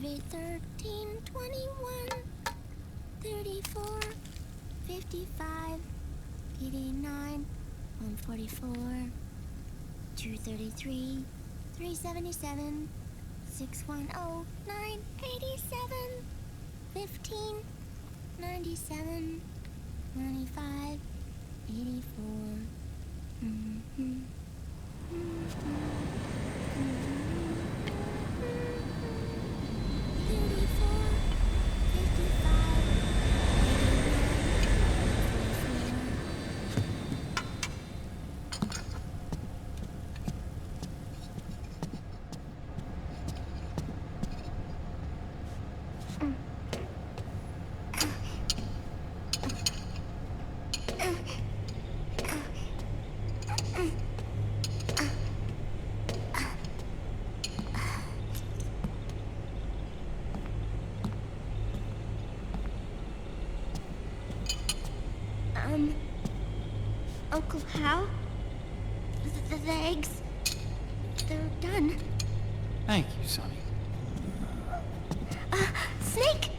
8, 13, 21, 34, 55, 89, 144, 233, 377, 610, 987, 15, 97, 95, 84. Uncle Hal? The eggs, they're done. Thank you, Sonny. Snake!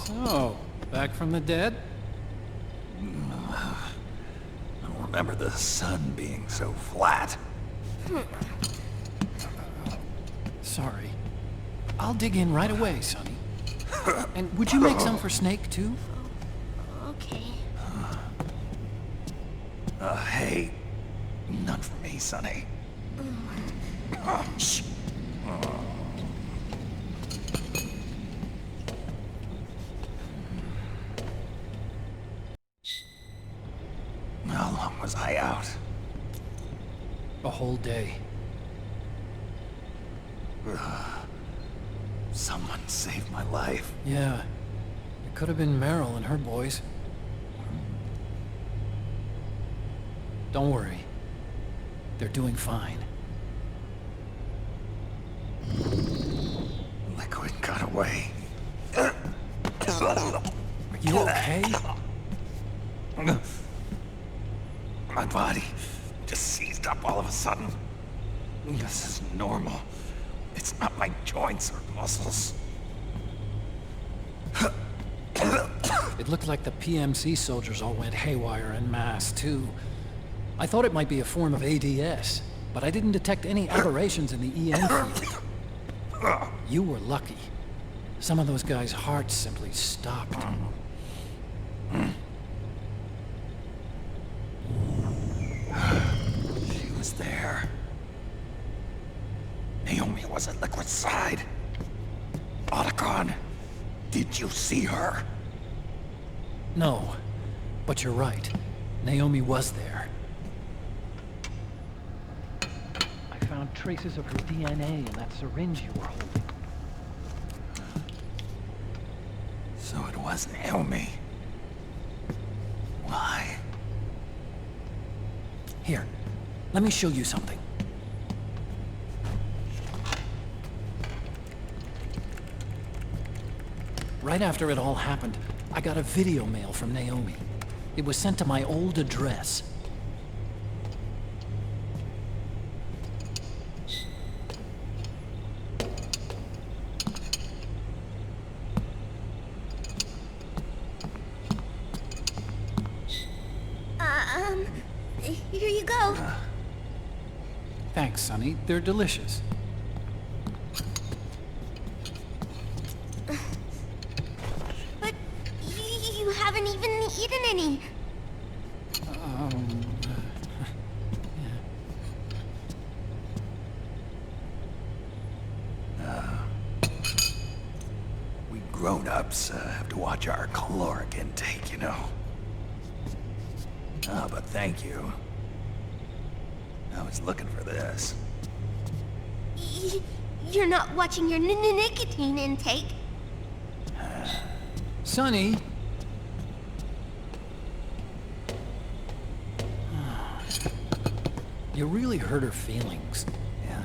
So, back from the dead? I don't remember the sun being so flat. Sorry. I'll dig in right away, Sonny. And would you make some for Snake, too? Okay. Hey, none for me, Sonny. Shh. How long was I out? A whole day. Someone saved my life. Yeah. It could have been Meryl and her boys. Don't worry. They're doing fine. Liquid got away. Are you okay? My body just seized up all of a sudden. This is normal. It's not my joints or muscles. It looked like the PMC soldiers all went haywire en masse, too. I thought it might be a form of ADS, but I didn't detect any aberrations in the EM field. You were lucky. Some of those guys' hearts simply stopped. She was there. Naomi was at Liquid's side. Otacon, did you see her? No, but you're right. Naomi was there. I found traces of her DNA in that syringe you were holding. So it was Naomi. Why? Here, let me show you something. Right after it all happened, I got a video mail from Naomi. It was sent to my old address. Here you go. Thanks, Sonny. They're delicious. But you haven't even eaten any. We grown-ups have to watch our caloric intake, you know. But thank you. I was looking for this. You're not watching your nicotine intake. Sonny! You really hurt her feelings. Yeah.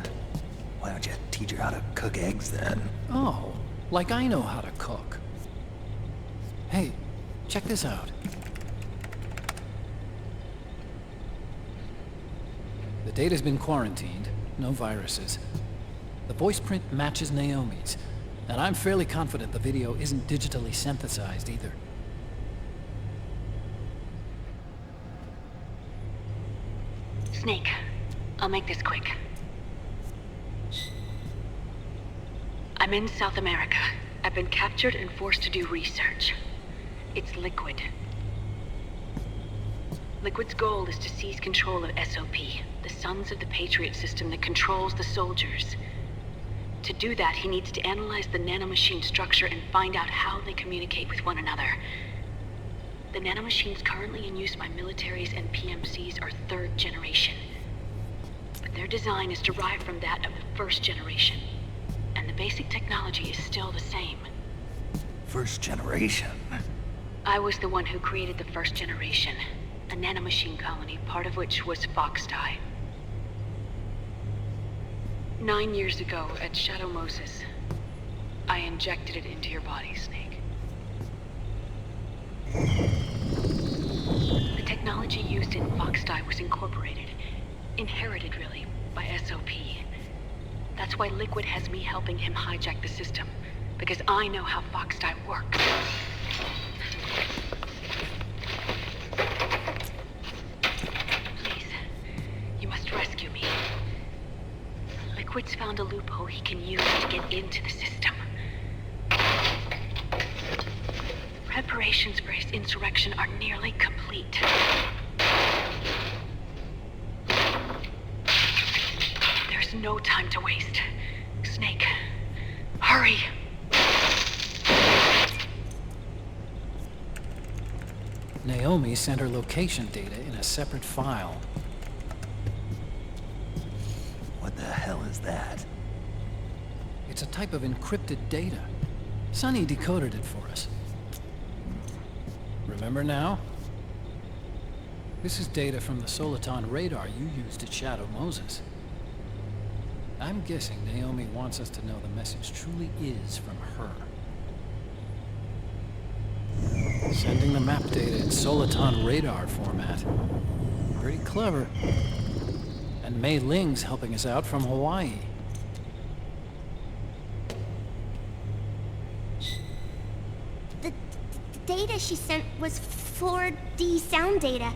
Why don't you teach her how to cook eggs then? Oh, like I know how to cook. Hey, check this out. The data's been quarantined, no viruses. The voice print matches Naomi's, And I'm fairly confident the video isn't digitally synthesized either. Snake, I'll make this quick. I'm in South America. I've been captured and forced to do research. It's Liquid. Liquid's goal is to seize control of SOP, the Sons of the Patriot system that controls the soldiers. To do that, he needs to analyze the nanomachine structure and find out how they communicate with one another. The nanomachines currently in use by militaries and PMCs are third generation. But their design is derived from that of the first generation. And the basic technology is still the same. First generation? I was the one who created the first generation. A nanomachine colony, part of which was Foxdie. 9 years ago, at Shadow Moses, I injected it into your body, Snake. The technology used in Foxdie was incorporated, inherited really, by SOP. That's why Liquid has me helping him hijack the system, because I know how Foxdie works. Please, you must rescue me. Liquid's found a loophole he can use to get into the system. Preparations for his insurrection are nearly complete. There's no time to waste. Snake, hurry! Naomi sent her location data in a separate file. What the hell is that? It's a type of encrypted data. Sonny decoded it for us. Remember now? This is data from the Soliton radar you used at Shadow Moses. I'm guessing Naomi wants us to know the message truly is from her. Sending the map data in Soliton radar format. Pretty clever. And Mei Ling's helping us out from Hawaii. The data she sent was 4D sound data.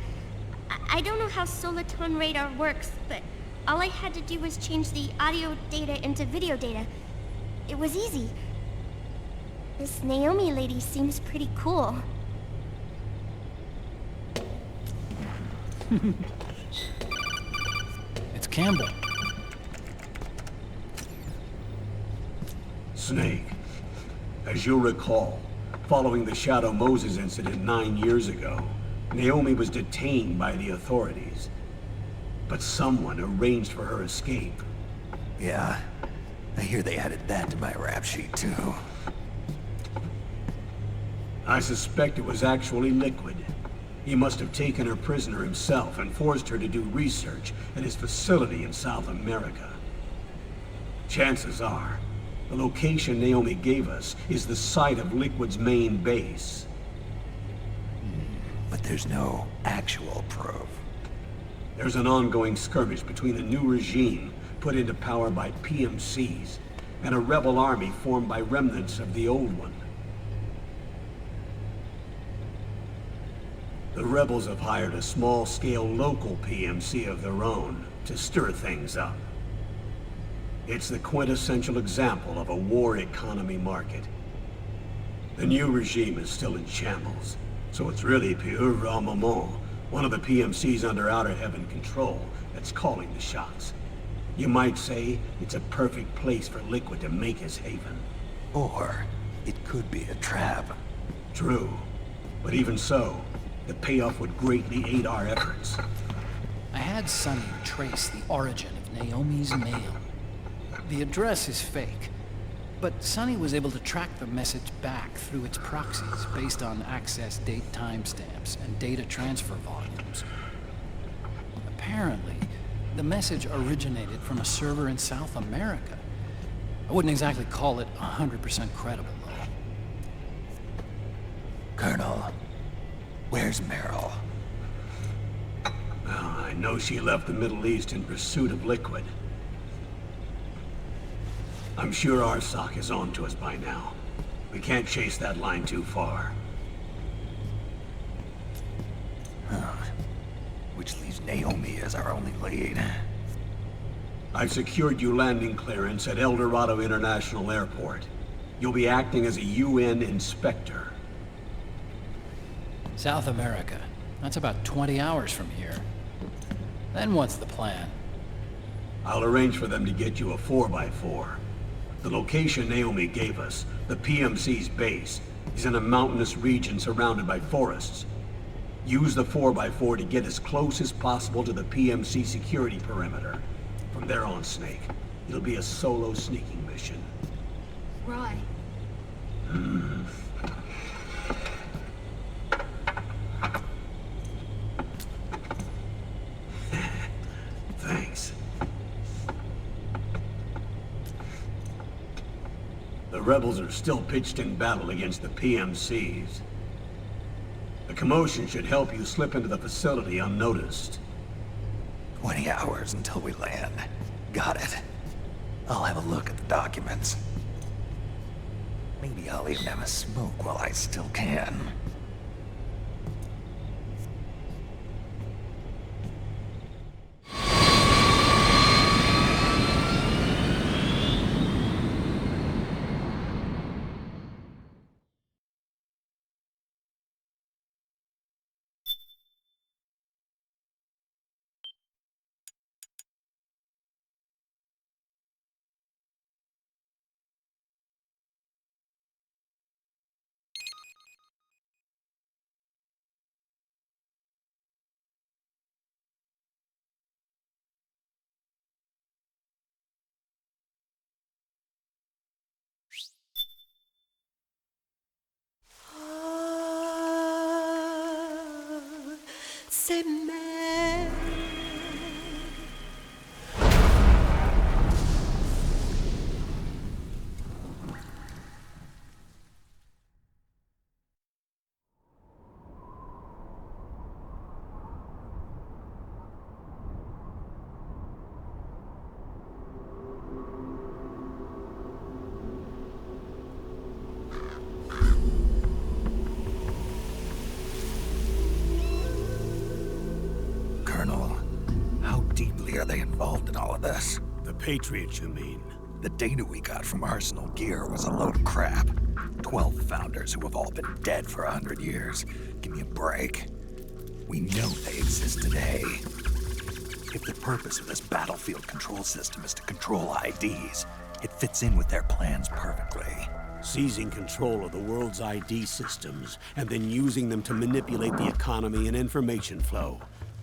I don't know how Soliton radar works, but all I had to do was change the audio data into video data. It was easy. This Naomi lady seems pretty cool. It's Campbell. Snake, as you'll recall, following the Shadow Moses incident 9 years ago, Naomi was detained by the authorities. But someone arranged for her escape. Yeah, I hear they added that to my rap sheet too. I suspect it was actually Liquid. He must have taken her prisoner himself and forced her to do research at his facility in South America. Chances are, the location Naomi gave us is the site of Liquid's main base. But there's no actual proof. There's an ongoing skirmish between the new regime put into power by PMCs and a rebel army formed by remnants of the old one. The rebels have hired a small-scale local PMC of their own to stir things up. It's the quintessential example of a war economy market. The new regime is still in shambles, so it's really Pure Maman, one of the PMCs under Outer Heaven control, that's calling the shots. You might say it's a perfect place for Liquid to make his haven. Or it could be a trap. True, but even so, the payoff would greatly aid our efforts. I had Sonny trace the origin of Naomi's mail. The address is fake, but Sonny was able to track the message back through its proxies based on access date timestamps and data transfer volumes. Apparently, the message originated from a server in South America. I wouldn't exactly call it 100% credible, though. Colonel, where's Meryl? I know she left the Middle East in pursuit of Liquid. I'm sure Arsak is on to us by now. We can't chase that line too far. Which leaves Naomi as our only lead. I've secured you landing clearance at El Dorado International Airport. You'll be acting as a UN inspector. South America. That's about 20 hours from here. Then what's the plan? I'll arrange for them to get you a 4x4. The location Naomi gave us, the PMC's base, is in a mountainous region surrounded by forests. Use the 4x4 to get as close as possible to the PMC security perimeter. From there on, Snake, it'll be a solo sneaking mission. Right. Thanks. The rebels are still pitched in battle against the PMCs. The commotion should help you slip into the facility unnoticed. 20 hours until we land. Got it. I'll have a look at the documents. Maybe I'll even have a smoke while I still can. C'est mer. Colonel, how deeply are they involved in all of this? The Patriots, you mean? The data we got from Arsenal Gear was a load of crap. 12 founders who have all been dead for 100 years. Give me a break. We know they exist today. If the purpose of this battlefield control system is to control IDs, it fits in with their plans perfectly. Seizing control of the world's ID systems, and then using them to manipulate the economy and information flow.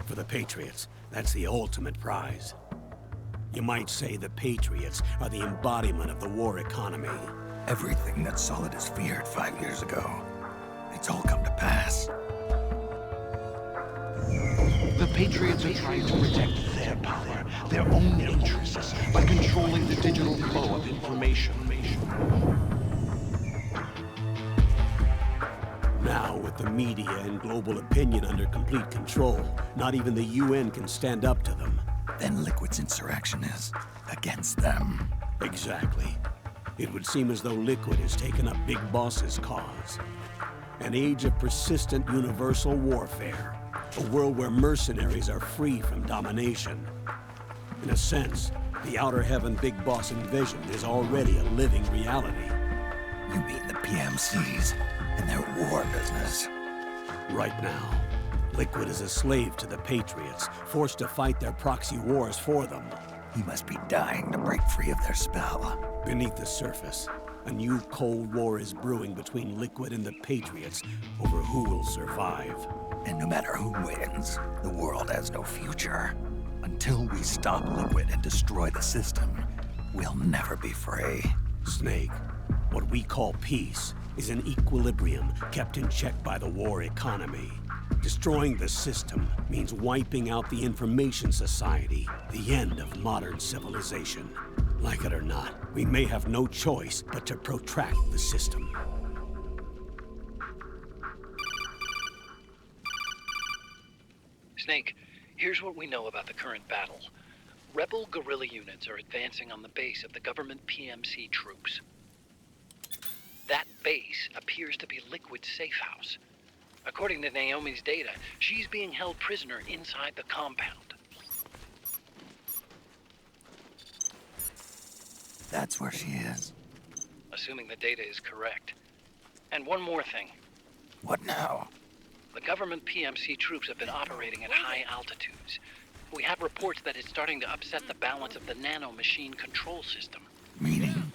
For the Patriots, that's the ultimate prize. You might say the Patriots are the embodiment of the war economy. Everything that Solidus feared 5 years ago, it's all come to pass. The Patriots are trying to protect their power, their own interests, by controlling the digital flow of information. Now, with the media and global opinion under complete control, not even the UN can stand up to them. Then Liquid's insurrection is against them. Exactly. It would seem as though Liquid has taken up Big Boss's cause. An age of persistent universal warfare. A world where mercenaries are free from domination. In a sense, the Outer Heaven Big Boss envisioned is already a living reality. You mean the PMCs and their war business? Right now, Liquid is a slave to the Patriots, forced to fight their proxy wars for them. He must be dying to break free of their spell. Beneath the surface, a new Cold War is brewing between Liquid and the Patriots over who will survive. And no matter who wins, the world has no future. Until we stop Liquid and destroy the system, we'll never be free. Snake, what we call peace is an equilibrium kept in check by the war economy. Destroying the system means wiping out the information society, the end of modern civilization. Like it or not, we may have no choice but to protract the system. Snake, here's what we know about the current battle. Rebel guerrilla units are advancing on the base of the government PMC troops. That base appears to be Liquid's safe house. According to Naomi's data, she's being held prisoner inside the compound. That's where she is. Assuming the data is correct. And one more thing. What now? The government PMC troops have been operating at high altitudes. We have reports that it's starting to upset the balance of the nanomachine control system. Meaning?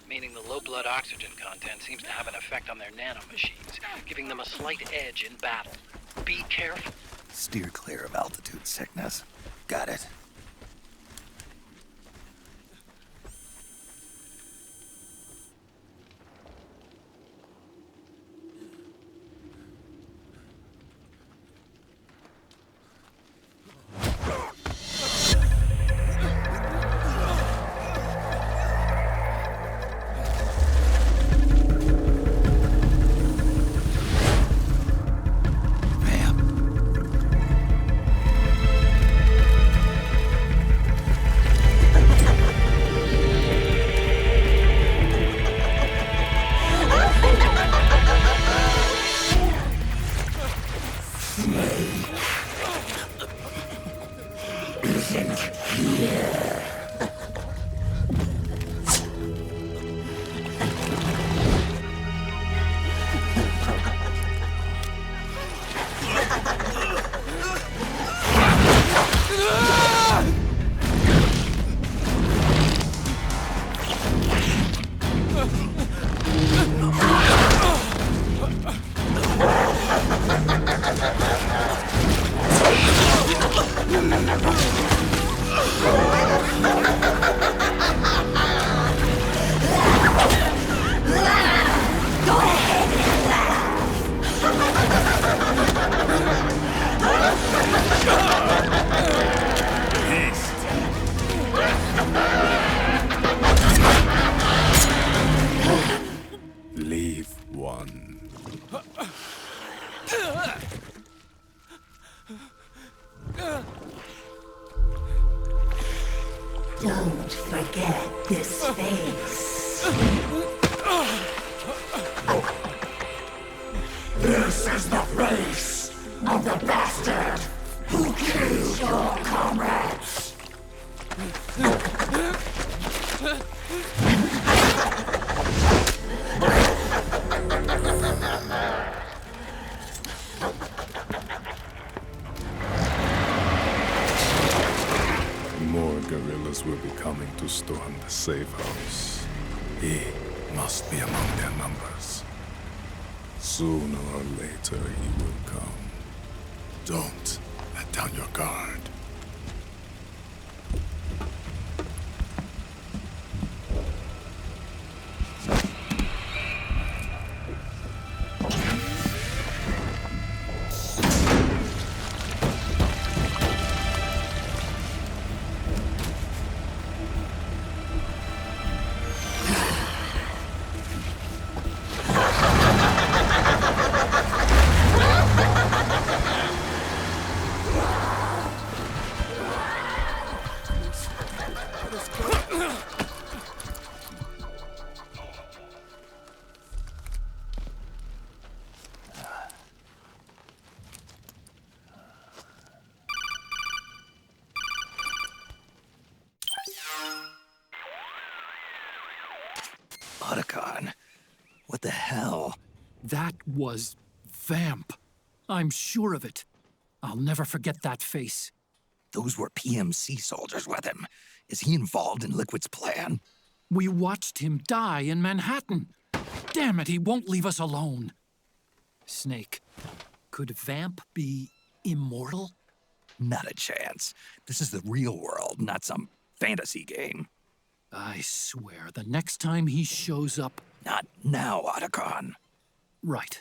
Meaning the low blood oxygen content seems to have an effect on their nanomachines, giving them a slight edge in battle. Be careful. Steer clear of altitude sickness. Got it. Leave one. Don't forget this face. This is the face of the bastard who killed your comrades. More guerrillas will be coming to storm the safe house. He must be among their numbers. Sooner or later he will come. Don't let down your guard. Otacon. What the hell? That was Vamp. I'm sure of it. I'll never forget that face. Those were PMC soldiers with him. Is he involved in Liquid's plan? We watched him die in Manhattan. Damn it, he won't leave us alone. Snake, could Vamp be immortal? Not a chance. This is the real world, not some fantasy game. I swear, the next time he shows up... Not now, Otacon. Right.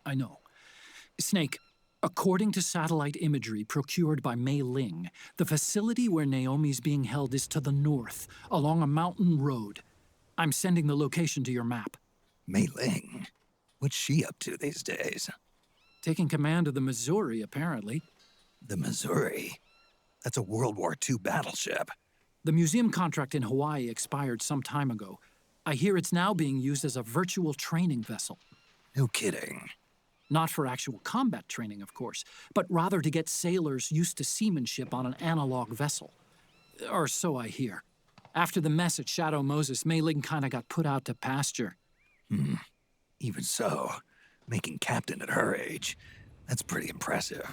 I know. Snake, according to satellite imagery procured by Mei Ling, the facility where Naomi's being held is to the north, along a mountain road. I'm sending the location to your map. Mei Ling? What's she up to these days? Taking command of the Missouri, apparently. The Missouri? That's a World War II battleship. The museum contract in Hawaii expired some time ago. I hear it's now being used as a virtual training vessel. No kidding. Not for actual combat training, of course, but rather to get sailors used to seamanship on an analog vessel. Or so I hear. After the mess at Shadow Moses, Mei Ling kinda got put out to pasture. Even so, making captain at her age, that's pretty impressive.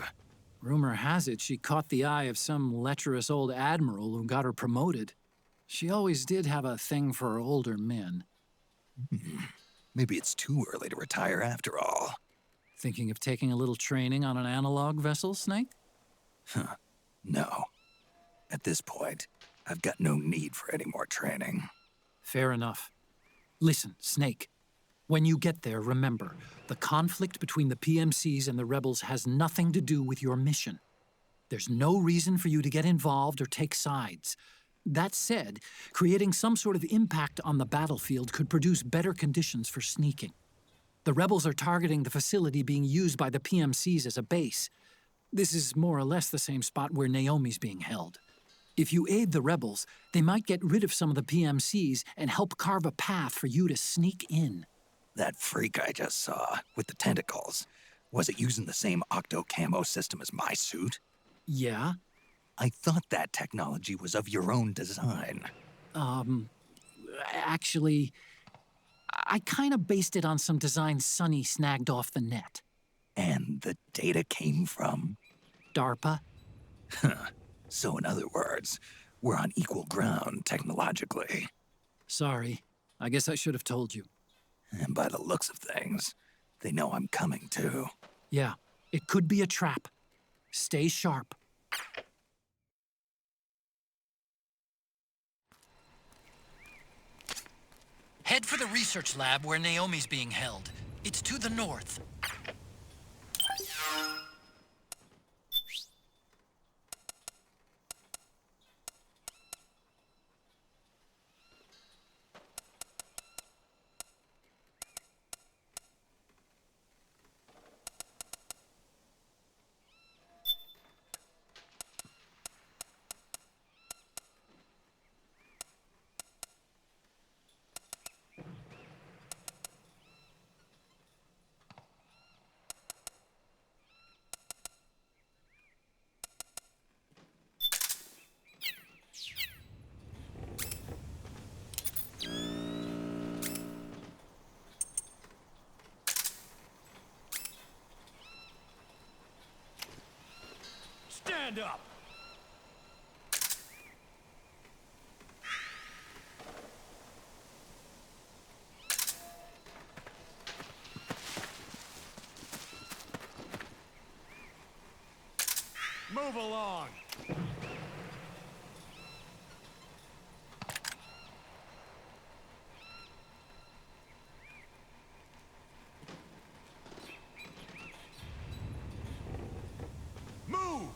Rumor has it she caught the eye of some lecherous old admiral who got her promoted. She always did have a thing for older men. Maybe it's too early to retire after all. Thinking of taking a little training on an analog vessel, Snake? No. At this point, I've got no need for any more training. Fair enough. Listen, Snake. When you get there, remember, the conflict between the PMCs and the rebels has nothing to do with your mission. There's no reason for you to get involved or take sides. That said, creating some sort of impact on the battlefield could produce better conditions for sneaking. The rebels are targeting the facility being used by the PMCs as a base. This is more or less the same spot where Naomi's being held. If you aid the rebels, they might get rid of some of the PMCs and help carve a path for you to sneak in. That freak I just saw, with the tentacles, was it using the same octo-camo system as my suit? Yeah? I thought that technology was of your own design. Actually, I kinda based it on some designs Sonny snagged off the net. And the data came from? DARPA? So in other words, we're on equal ground technologically. Sorry. I guess I should have told you. And by the looks of things, they know I'm coming too. Yeah, it could be a trap. Stay sharp. Head for the research lab where Naomi's being held. It's to the north. Stand up! Move along! Move!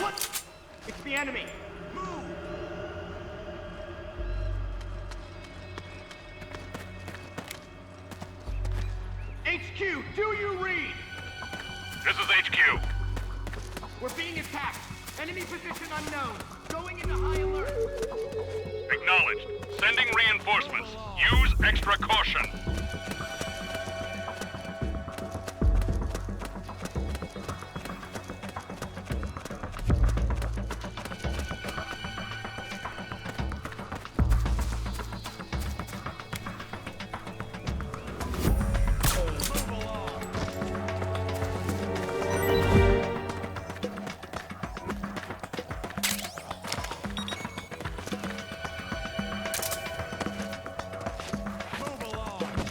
What? It's the enemy! Move! HQ, do you read? This is HQ. We're being attacked. Enemy position unknown. Going into high alert. Acknowledged. Sending reinforcements. Use extra caution. Move along.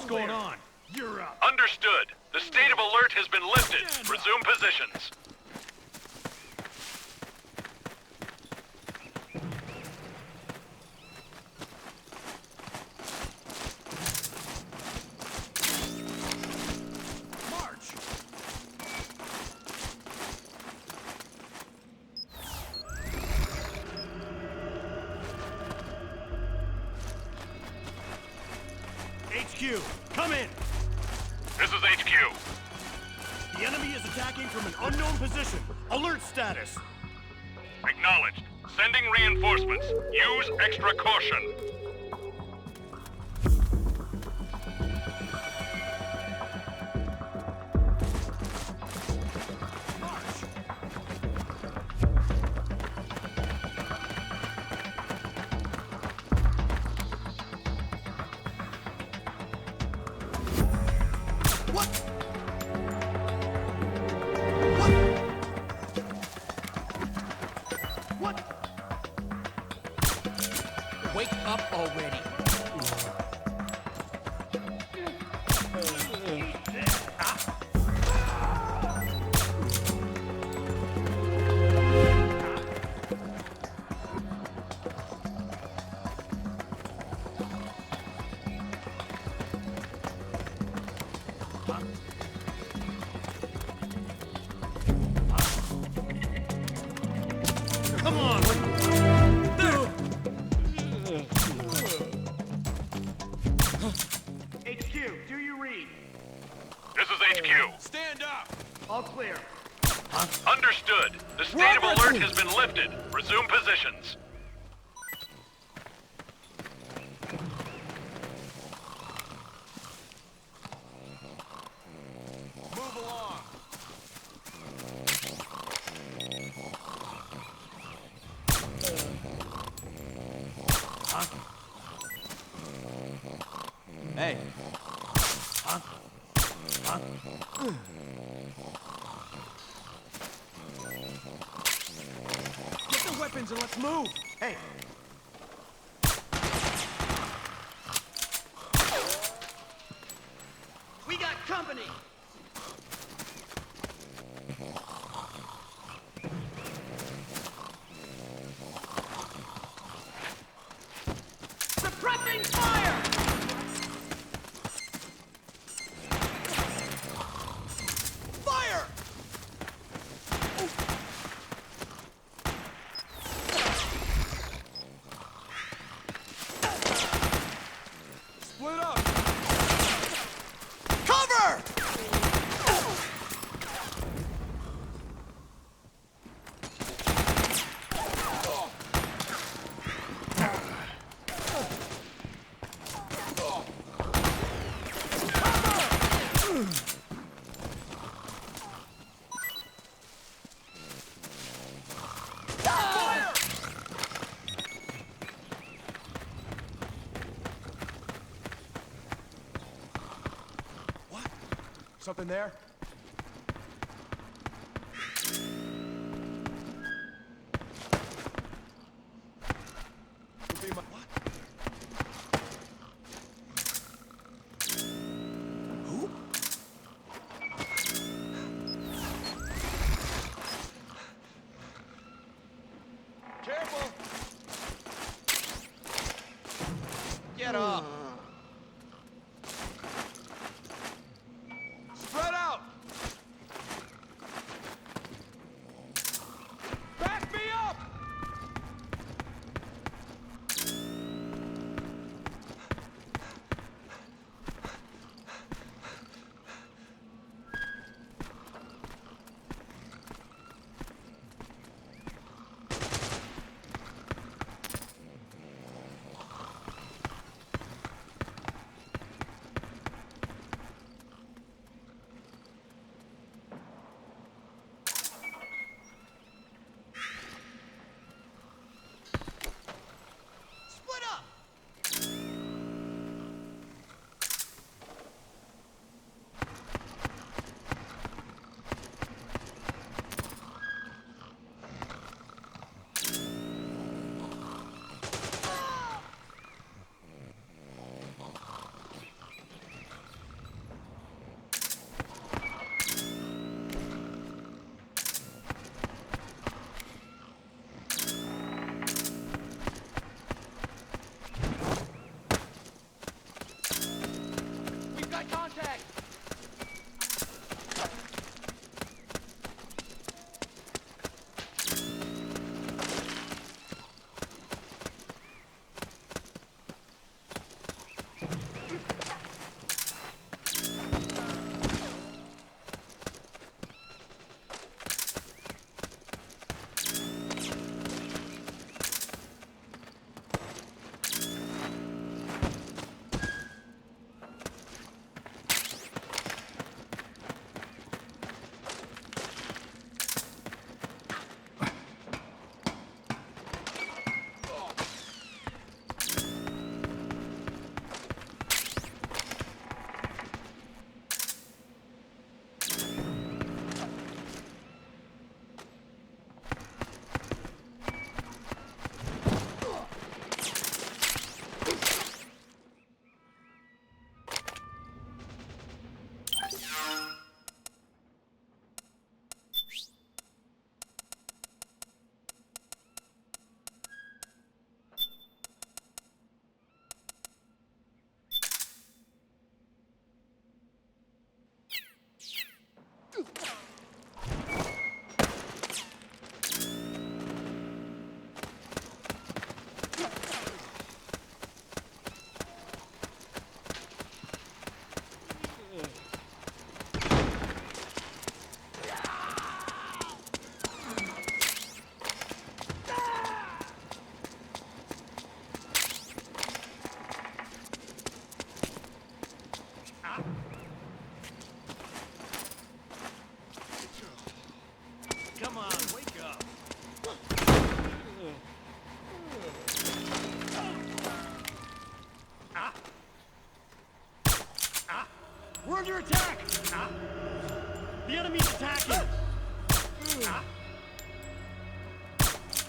going on? You're up. Understood. The state of alert has been lifted. Resume positions. March! HQ, come in! This is HQ. The enemy is attacking from an unknown position. Alert status! Acknowledged. Sending reinforcements. Use extra caution. Wake up already! Come on! HQ, do you read? This is HQ. Stand up! All clear. Understood. The state of alert has been lifted. Resume positions. Move along. Hey. Get the weapons and let's move. Hey. We got company. Suppressing fire! Fire! Split up! Cover! Something there? Would be my what? Who? Careful! Get up! Spread out!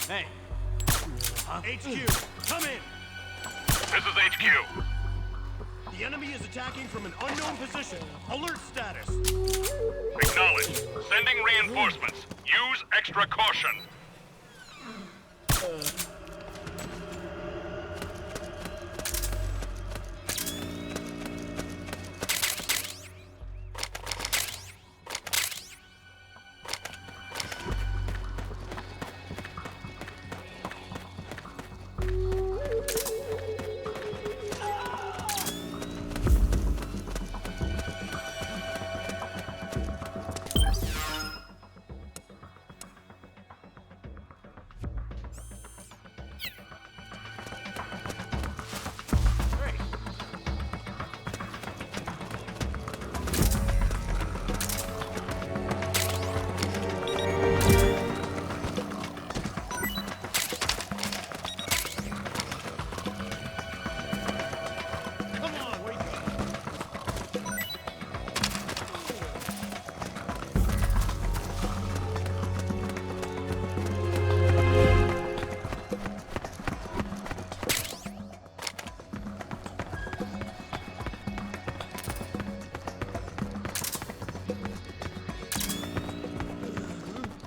Hey. HQ, come in. This is HQ. The enemy is attacking from an unknown position. Alert status. Acknowledged. Sending reinforcements. Use extra caution.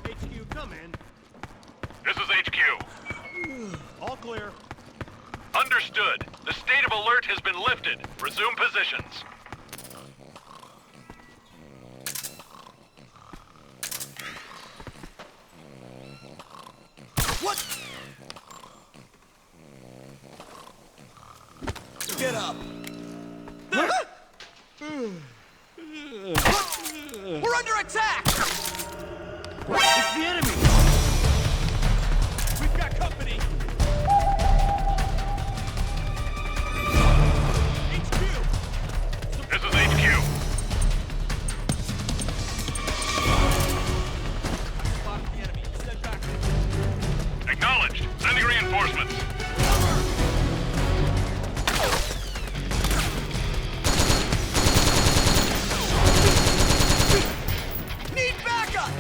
HQ, come in. This is HQ. All clear. Understood. The state of alert has been lifted. Resume positions. Get up. We're under attack! It's the enemy! We've got company! HQ! This is HQ. Spotted the enemy. Step back. Acknowledged. Sending reinforcements. Need backup!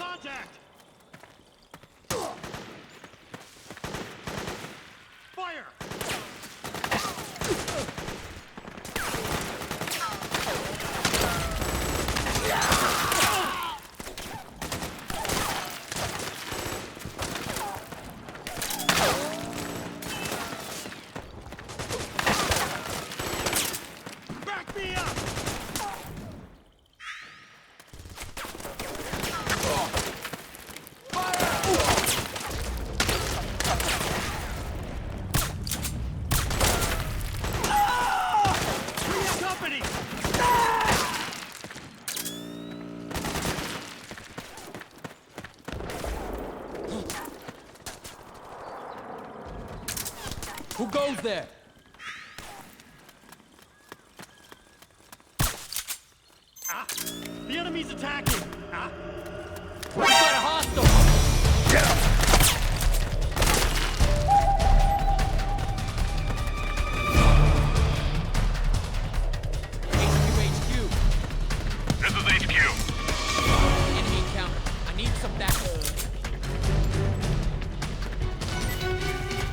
contact! Fire! Back me up! Company! Who goes there? The enemy's attacking! We got a hostile! This is HQ. Enemy encounter. I need some backup.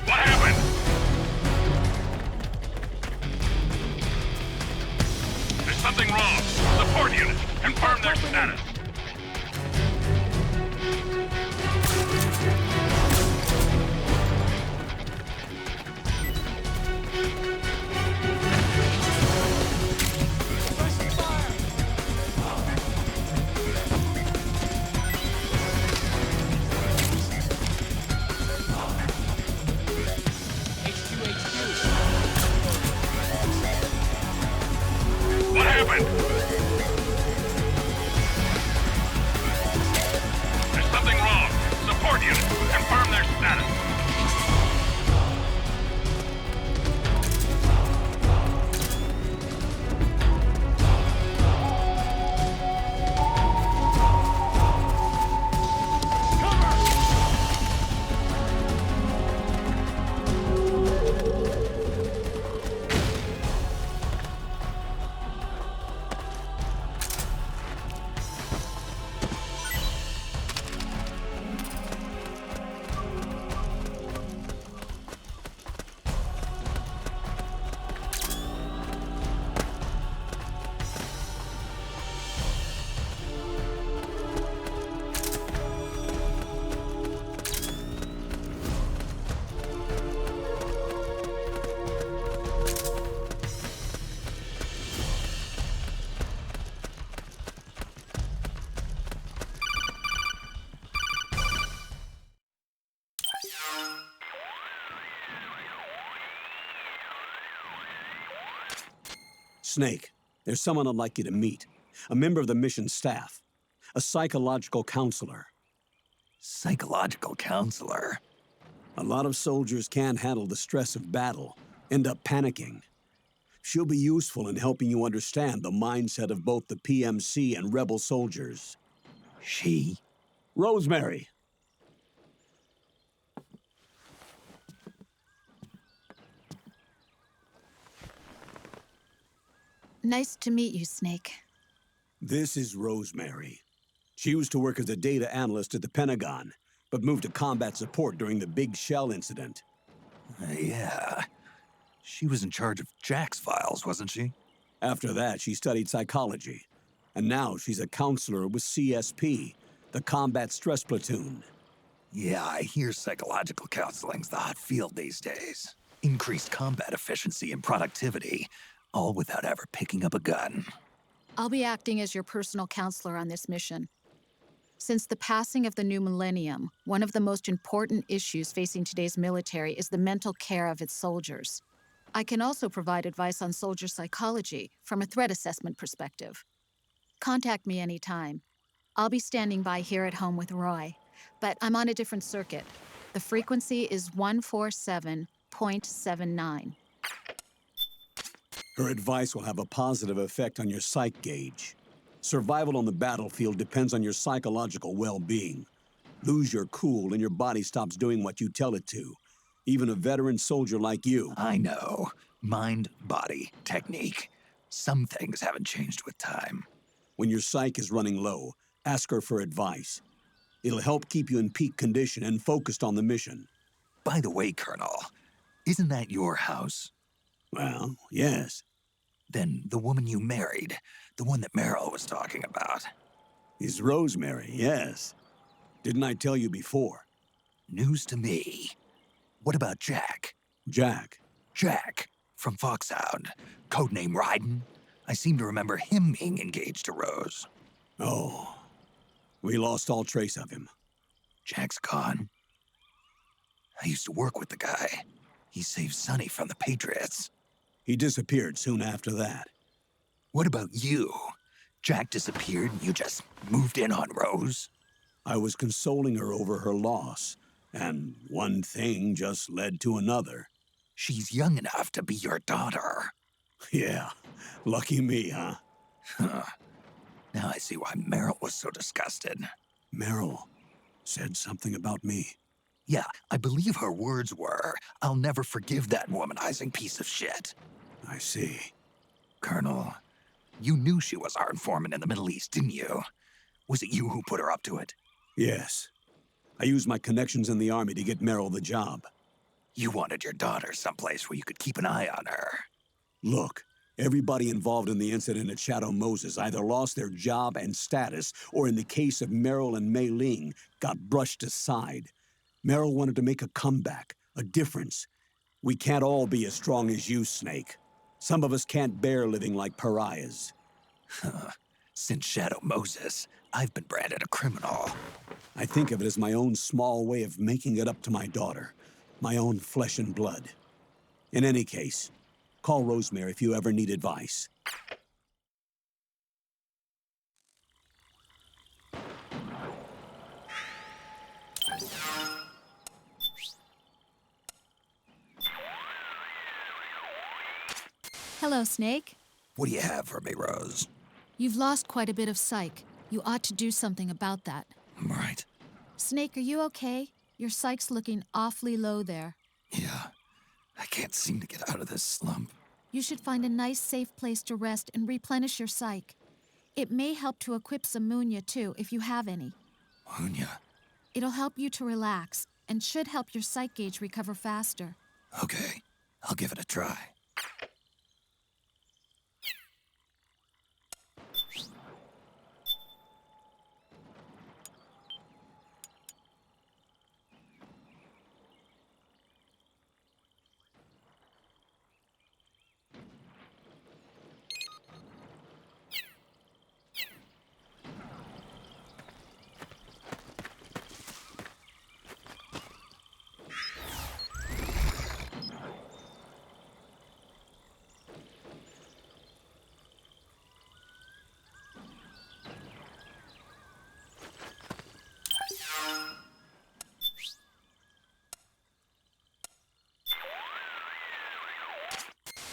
What happened? There's something wrong. Support unit. Confirm their status. What happened? There's something wrong. Support unit. Confirm their status. Snake, there's someone I'd like you to meet. A member of the mission staff. A psychological counselor. Psychological counselor? A lot of soldiers can't handle the stress of battle, end up panicking. She'll be useful in helping you understand the mindset of both the PMC and rebel soldiers. She? Rosemary. Nice to meet you, Snake. This is Rosemary. She used to work as a data analyst at the Pentagon, but moved to combat support during the Big Shell incident. Yeah. She was in charge of Jack's files, wasn't she? After that, she studied psychology. And now she's a counselor with CSP, the Combat Stress Platoon. Yeah, I hear psychological counseling's the hot field these days. Increased combat efficiency and productivity, all without ever picking up a gun. I'll be acting as your personal counselor on this mission. Since the passing of the new millennium, one of the most important issues facing today's military is the mental care of its soldiers. I can also provide advice on soldier psychology from a threat assessment perspective. Contact me anytime. I'll be standing by here at home with Roy, but I'm on a different circuit. The frequency is 147.79. Her advice will have a positive effect on your psych gauge. Survival on the battlefield depends on your psychological well-being. Lose your cool and your body stops doing what you tell it to. Even a veteran soldier like you. I know. Mind, body, technique. Some things haven't changed with time. When your psych is running low, ask her for advice. It'll help keep you in peak condition and focused on the mission. By the way, Colonel, isn't that your house? Well, yes. Then the woman you married, the one that Meryl was talking about. Is Rosemary, yes. Didn't I tell you before? News to me. What about Jack? Jack? Jack, from Foxhound. Codename Ryden. I seem to remember him being engaged to Rose. Oh. We lost all trace of him. Jack's gone. I used to work with the guy. He saved Sonny from the Patriots. He disappeared soon after that. What about you? Jack disappeared and you just moved in on Rose? I was consoling her over her loss, and one thing just led to another. She's young enough to be your daughter. Yeah, lucky me, huh? Now I see why Meryl was so disgusted. Meryl said something about me. Yeah, I believe her words were, "I'll never forgive that womanizing piece of shit." I see. Colonel, you knew she was our informant in the Middle East, didn't you? Was it you who put her up to it? Yes. I used my connections in the army to get Meryl the job. You wanted your daughter someplace where you could keep an eye on her. Look, everybody involved in the incident at Shadow Moses either lost their job and status, or in the case of Meryl and Mei Ling, got brushed aside. Meryl wanted to make a comeback, a difference. We can't all be as strong as you, Snake. Some of us can't bear living like pariahs. Since Shadow Moses, I've been branded a criminal. I think of it as my own small way of making it up to my daughter. My own flesh and blood. In any case, call Rosemary if you ever need advice. Hello, Snake. What do you have for me, Rose? You've lost quite a bit of psych. You ought to do something about that. Right. Snake, are you okay? Your psych's looking awfully low there. Yeah. I can't seem to get out of this slump. You should find a nice, safe place to rest and replenish your psych. It may help to equip some Munya, too, if you have any. Munya? It'll help you to relax and should help your psych gauge recover faster. Okay. I'll give it a try.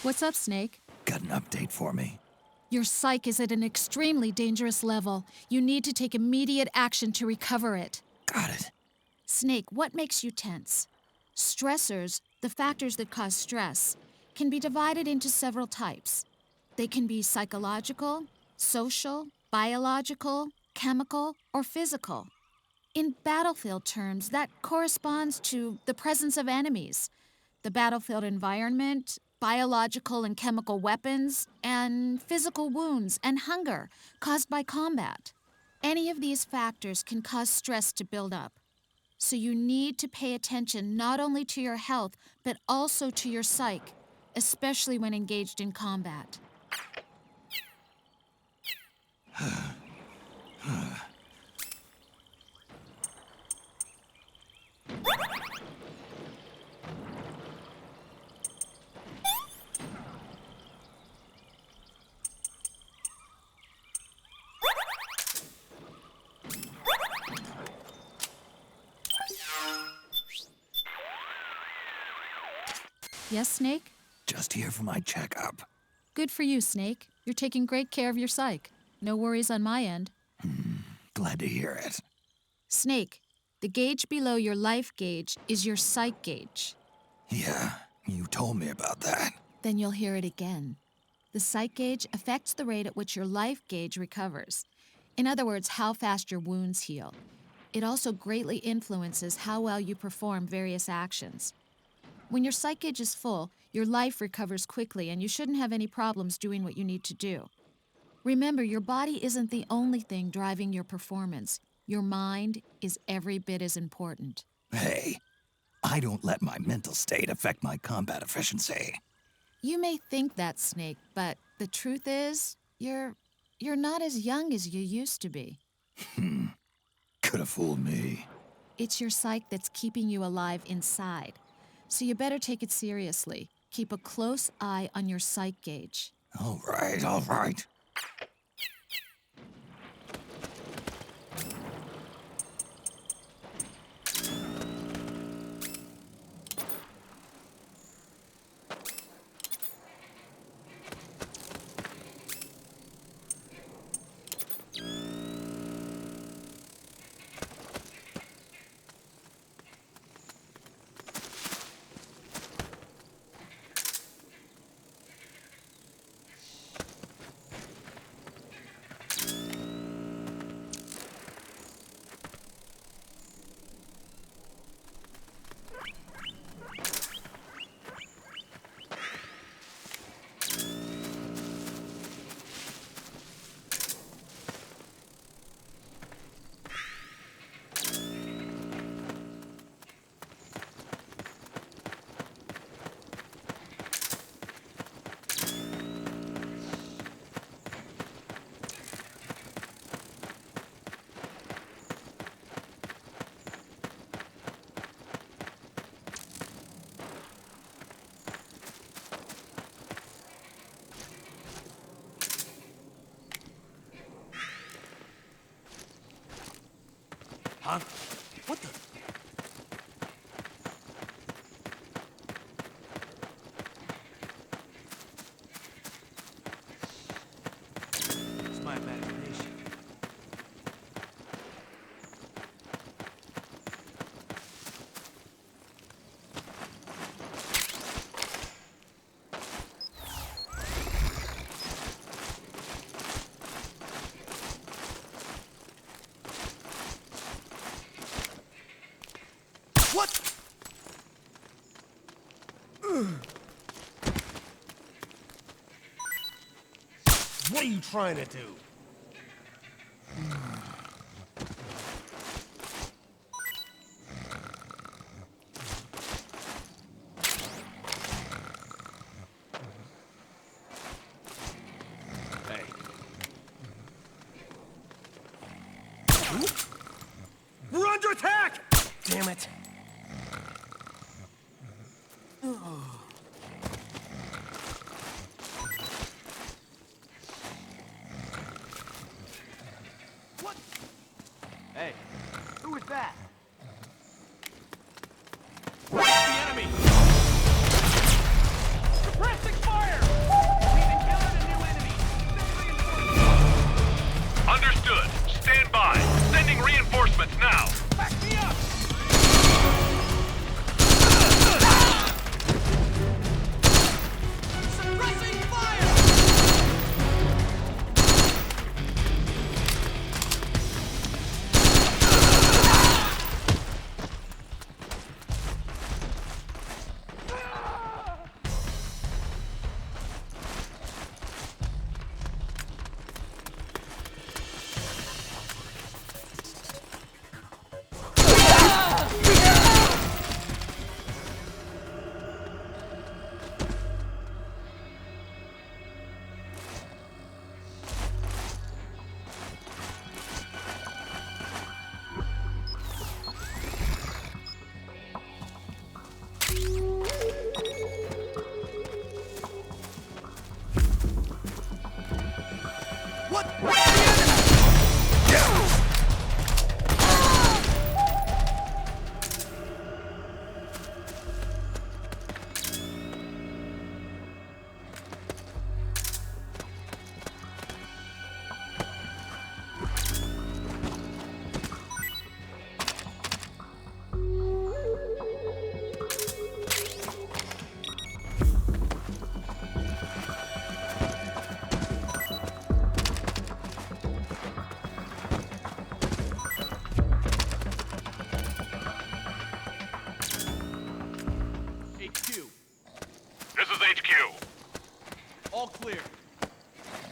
What's up, Snake? Got an update for me? Your psych is at an extremely dangerous level. You need to take immediate action to recover it. Got it. Snake, what makes you tense? Stressors, the factors that cause stress, can be divided into several types. They can be psychological, social, biological, chemical, or physical. In battlefield terms, that corresponds to the presence of enemies, the battlefield environment, biological and chemical weapons, and physical wounds and hunger caused by combat. Any of these factors can cause stress to build up. So you need to pay attention not only to your health, but also to your psyche, especially when engaged in combat. Yes, Snake? Just here for my checkup. Good for you, Snake. You're taking great care of your psyche. No worries on my end. Glad to hear it. Snake, the gauge below your life gauge is your psych gauge. Yeah, you told me about that. Then you'll hear it again. The psych gauge affects the rate at which your life gauge recovers. In other words, how fast your wounds heal. It also greatly influences how well you perform various actions. When your psych gauge is full, your life recovers quickly and you shouldn't have any problems doing what you need to do. Remember, your body isn't the only thing driving your performance. Your mind is every bit as important. Hey, I don't let my mental state affect my combat efficiency. You may think that, Snake, but the truth is, you're not as young as you used to be. Could have fooled me. It's your psyche that's keeping you alive inside. So you better take it seriously. Keep a close eye on your psych gauge. All right. Huh? What the? It's my imagination. What? What are you trying to do? Hey. We're under attack! Damn it. What? Hey, who is that? The enemy! Suppressing fire! We've encountered a new enemy! Understood. Stand by. Sending reinforcements now. Back me up! Suppressing fire! What?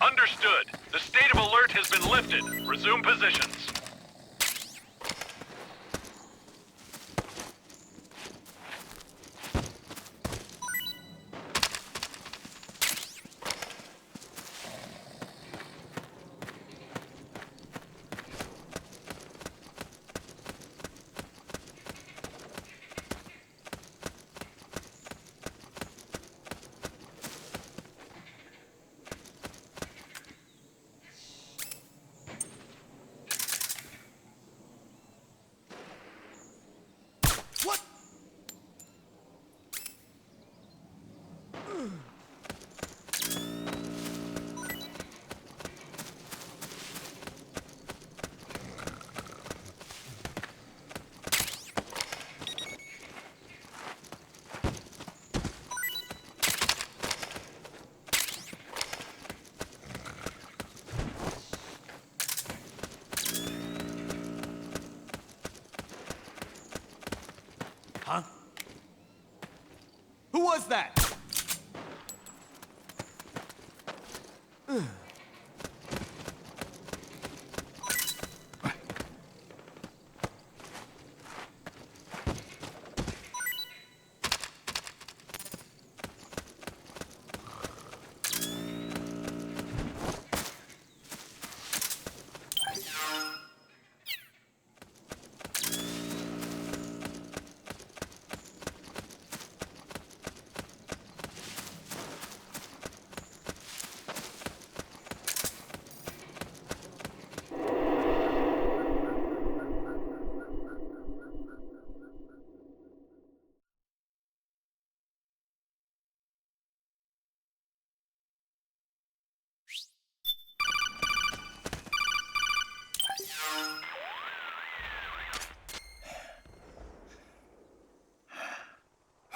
Understood. The state of alert has been lifted. Resume positions. Huh? Who was that?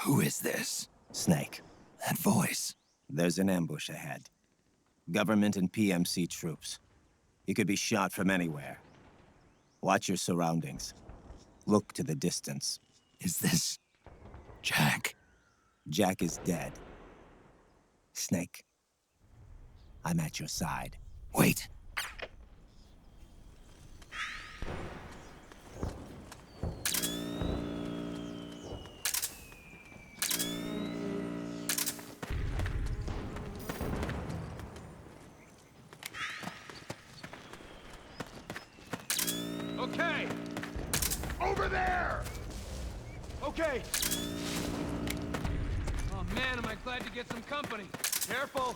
Who is this? Snake. That voice. There's an ambush ahead. Government and PMC troops. You could be shot from anywhere. Watch your surroundings. Look to the distance. Is this... Jack? Jack is dead. Snake. I'm at your side. Wait. Okay! Over there! Okay! Oh man, am I glad to get some company. Careful!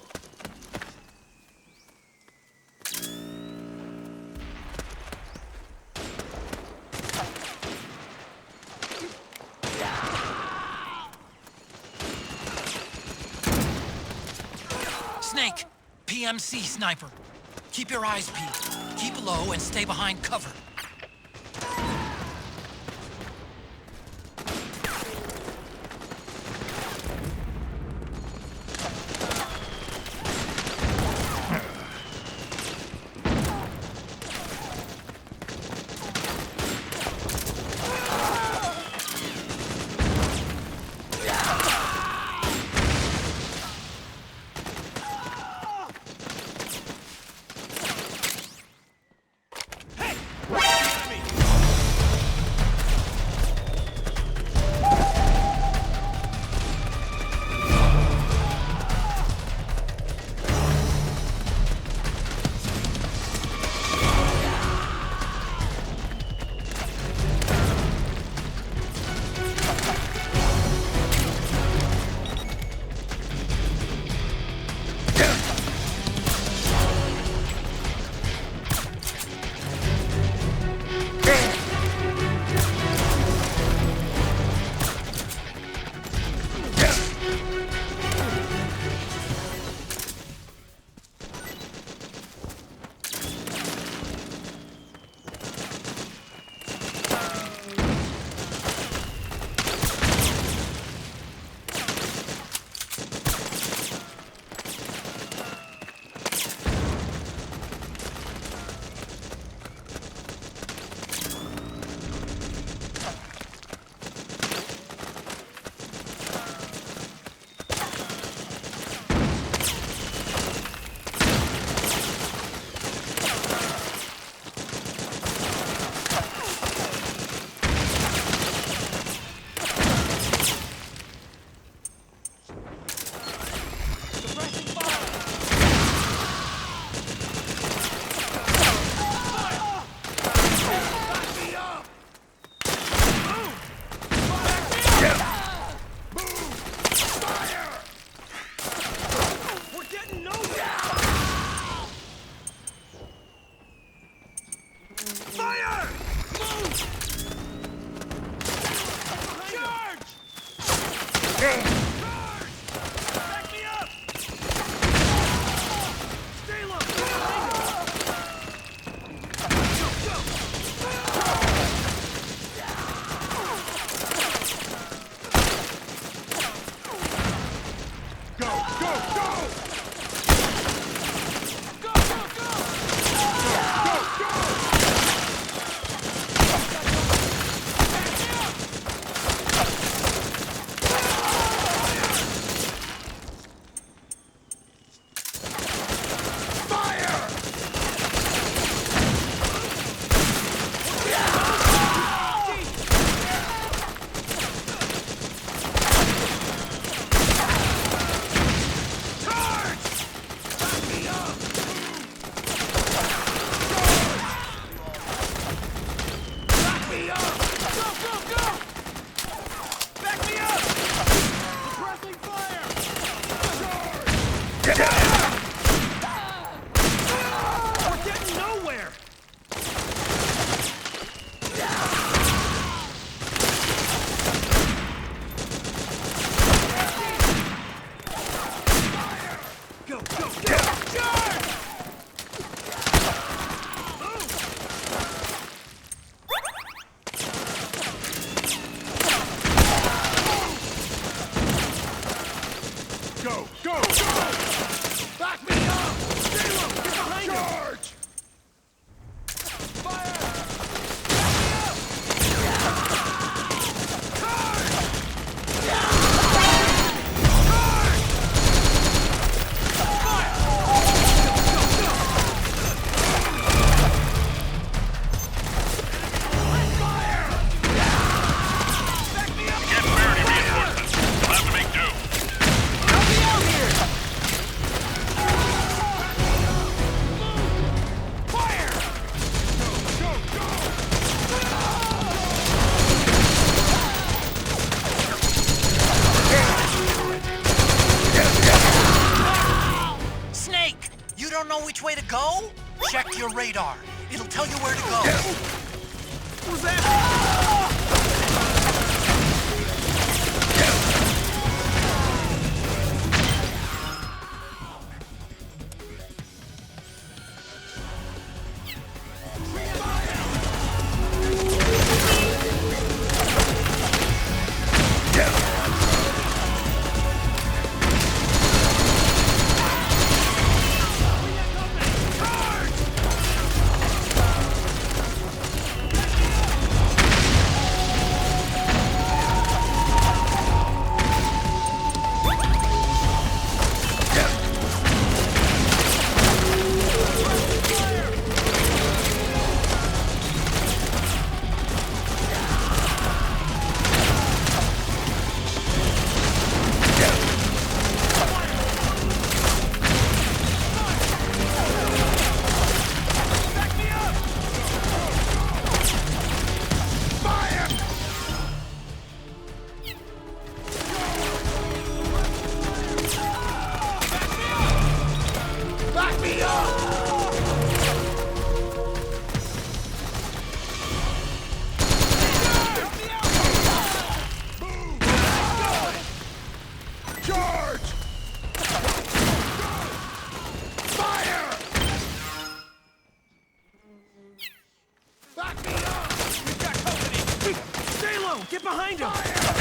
Snake! PMC sniper. Keep your eyes peeled. Keep low and stay behind cover. way to go? Check your radar. It'll tell you where to go. What was that? Get behind him!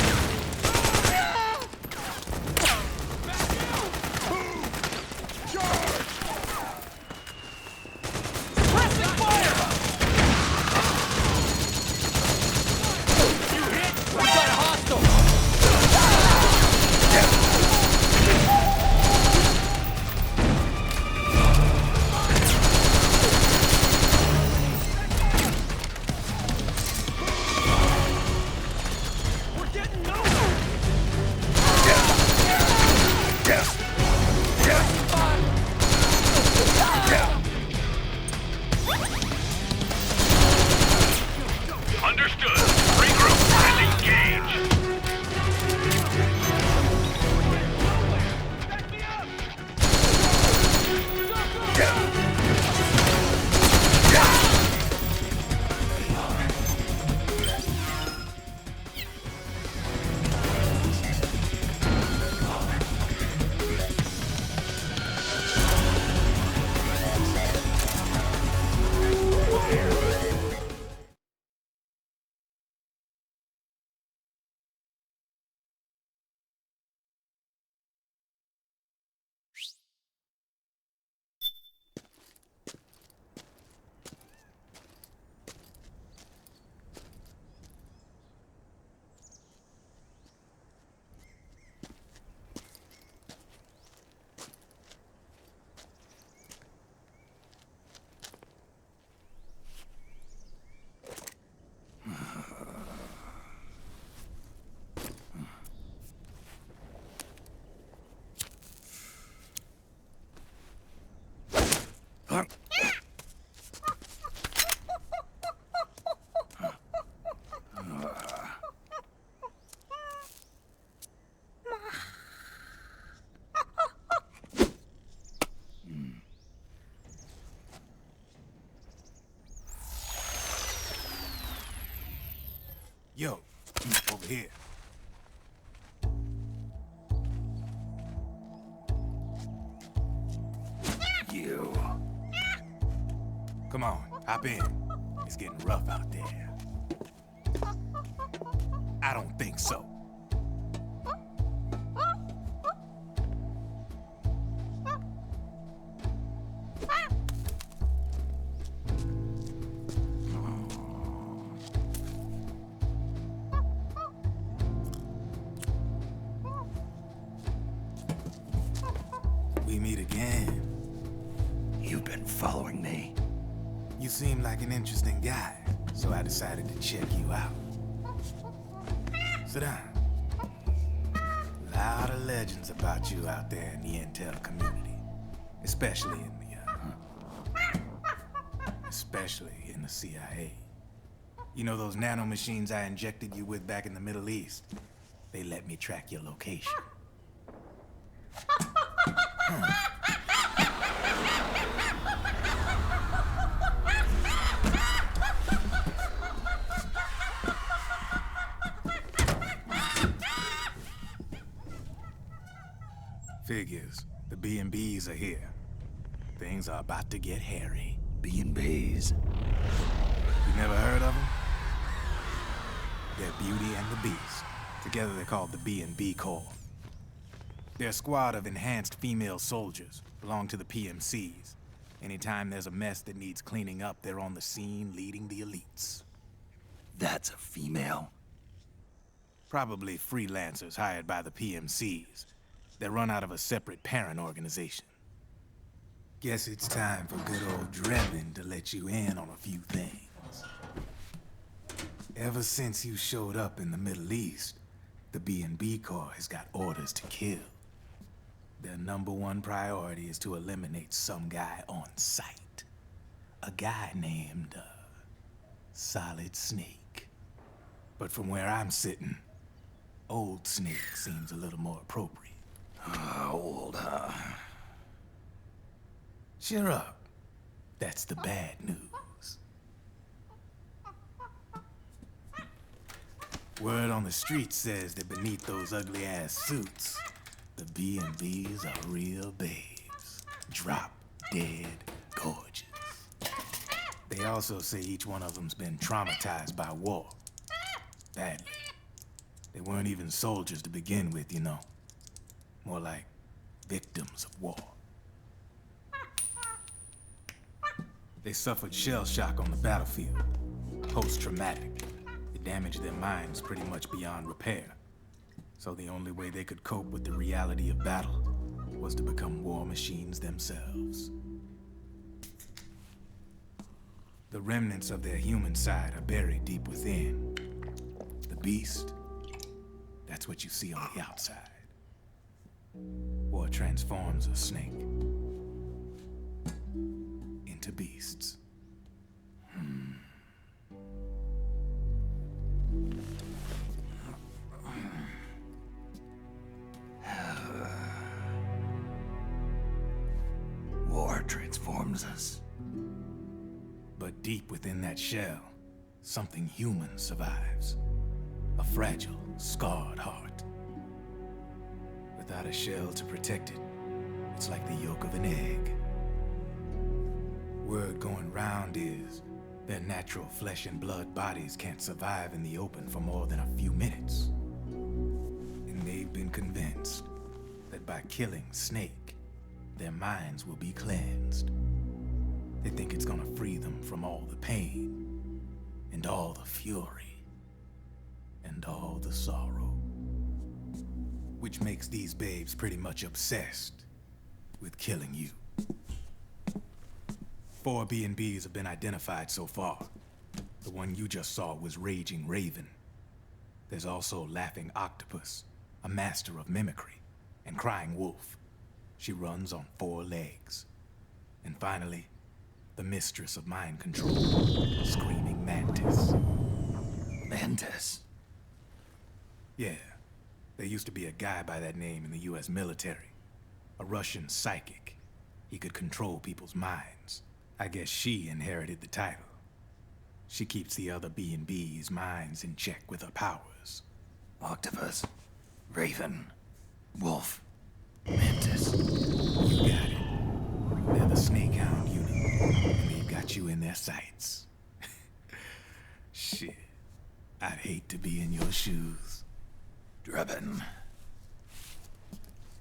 Yo, over here. You. Come on, hop in. It's getting rough out there. I don't think so. We meet again. You've been following me. You seem like an interesting guy, so I decided to check you out. Sit down. A lot of legends about you out there in the intel community, especially in the CIA. You know those nanomachines I injected you with back in the Middle East? They let me track your location. Figures. The B&Bs are here. Things are about to get hairy. B&Bs? You never heard of them? They're Beauty and the Beast. Together they're called the B&B Corps. They're a squad of enhanced female soldiers, belong to the PMCs. Anytime there's a mess that needs cleaning up, they're on the scene leading the elites. That's a female? Probably freelancers hired by the PMCs. They run out of a separate parent organization. Guess it's time for good old Drebin to let you in on a few things. Ever since you showed up in the Middle East, the B&B Corps has got orders to kill. Their #1 priority is to eliminate some guy on sight. A guy named, Solid Snake. But from where I'm sitting, Old Snake seems a little more appropriate. Old, huh? Cheer up. That's the bad news. Word on the street says that beneath those ugly-ass suits, the B&Bs are real babes. Drop dead gorgeous. They also say each one of them's been traumatized by war. Badly. They weren't even soldiers to begin with, you know. More like victims of war. They suffered shell shock on the battlefield. Post-traumatic. It damaged their minds pretty much beyond repair. So the only way they could cope with the reality of battle was to become war machines themselves. The remnants of their human side are buried deep within. The beast, that's what you see on the outside. War transforms a snake into beasts. War transforms us. But deep within that shell, something human survives. A fragile, scarred heart. Without a shell to protect it, it's like the yolk of an egg. Word going round is their natural flesh and blood bodies can't survive in the open for more than a few minutes. And they've been convinced that by killing Snake, their minds will be cleansed. They think it's gonna free them from all the pain, and all the fury, and all the sorrow. Which makes these babes pretty much obsessed with killing you. 4 B&Bs have been identified so far. The one you just saw was Raging Raven. There's also Laughing Octopus, a master of mimicry, and Crying Wolf. She runs on 4 legs. And finally, the mistress of mind control, Screaming Mantis. Mantis? Yeah. There used to be a guy by that name in the US military. A Russian psychic. He could control people's minds. I guess she inherited the title. She keeps the other B&B's minds in check with her powers. Octopus, Raven, Wolf, Mantis. You got it. They're the Snake Hound unit, and they've got you in their sights. Shit. I'd hate to be in your shoes. Drebin.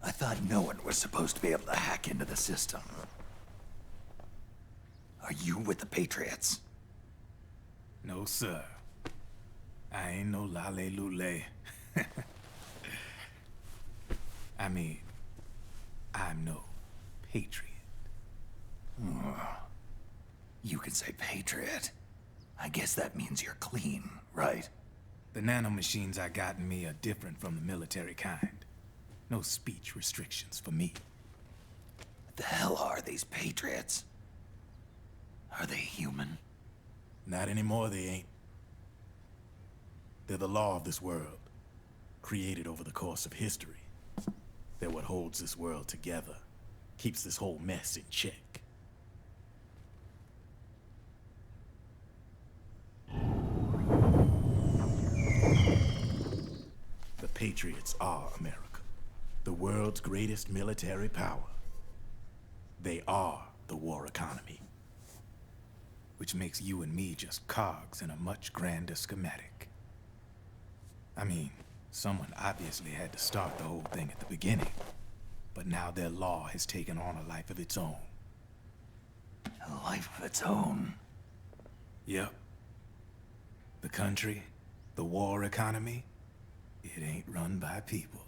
I thought no one was supposed to be able to hack into the system. Are you with the Patriots? No, sir. I ain't no lale-lule. I mean, I'm no patriot. You can say patriot. I guess that means you're clean, right? The nanomachines I got in me are different from the military kind. No speech restrictions for me. What the hell are these Patriots? Are they human? Not anymore, they ain't. They're the law of this world, created over the course of history. They're what holds this world together, keeps this whole mess in check. The Patriots are America. the world's greatest military power. They are the war economy. Which makes you and me just cogs in a much grander schematic. I mean, someone obviously had to start the whole thing at the beginning. But now their law has taken on a life of its own. A life of its own? Yep. The country, the war economy, it ain't run by people.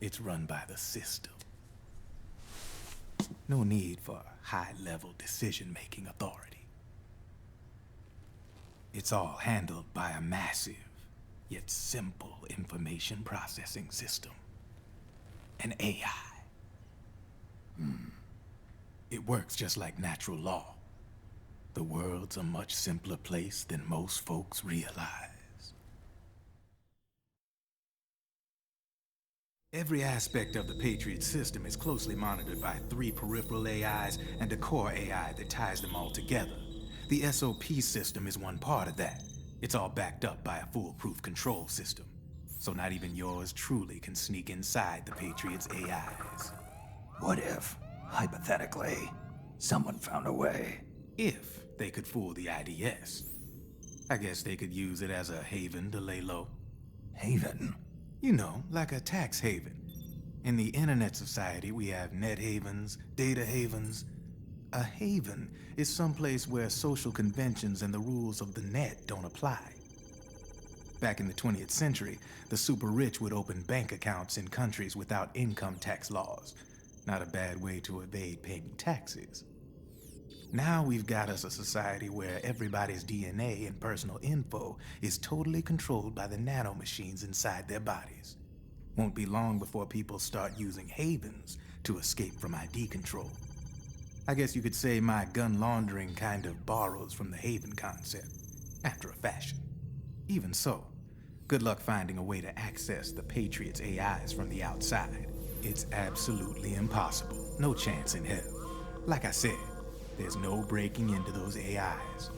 It's run by the system. No need for high-level decision-making authority. It's all handled by a massive, yet simple information processing system. An AI. It works just like natural law. The world's a much simpler place than most folks realize. Every aspect of the Patriot system is closely monitored by 3 peripheral AIs and a core AI that ties them all together. The SOP system is one part of that. It's all backed up by a foolproof control system. So not even yours truly can sneak inside the Patriots' AIs. What if, hypothetically, someone found a way? If they could fool the IDS. I guess they could use it as a haven to lay low. Haven? You know, like a tax haven. In the internet society, we have net havens, data havens. A haven is someplace where social conventions and the rules of the net don't apply. Back in the 20th century, the super rich would open bank accounts in countries without income tax laws. Not a bad way to evade paying taxes. Now we've got us a society where everybody's DNA and personal info is totally controlled by the nanomachines inside their bodies. Won't be long before people start using havens to escape from ID control. I guess you could say my gun laundering kind of borrows from the haven concept, after a fashion. Even so, good luck finding a way to access the Patriots' AIs from the outside. It's absolutely impossible. No chance in hell. Like I said, there's no breaking into those AIs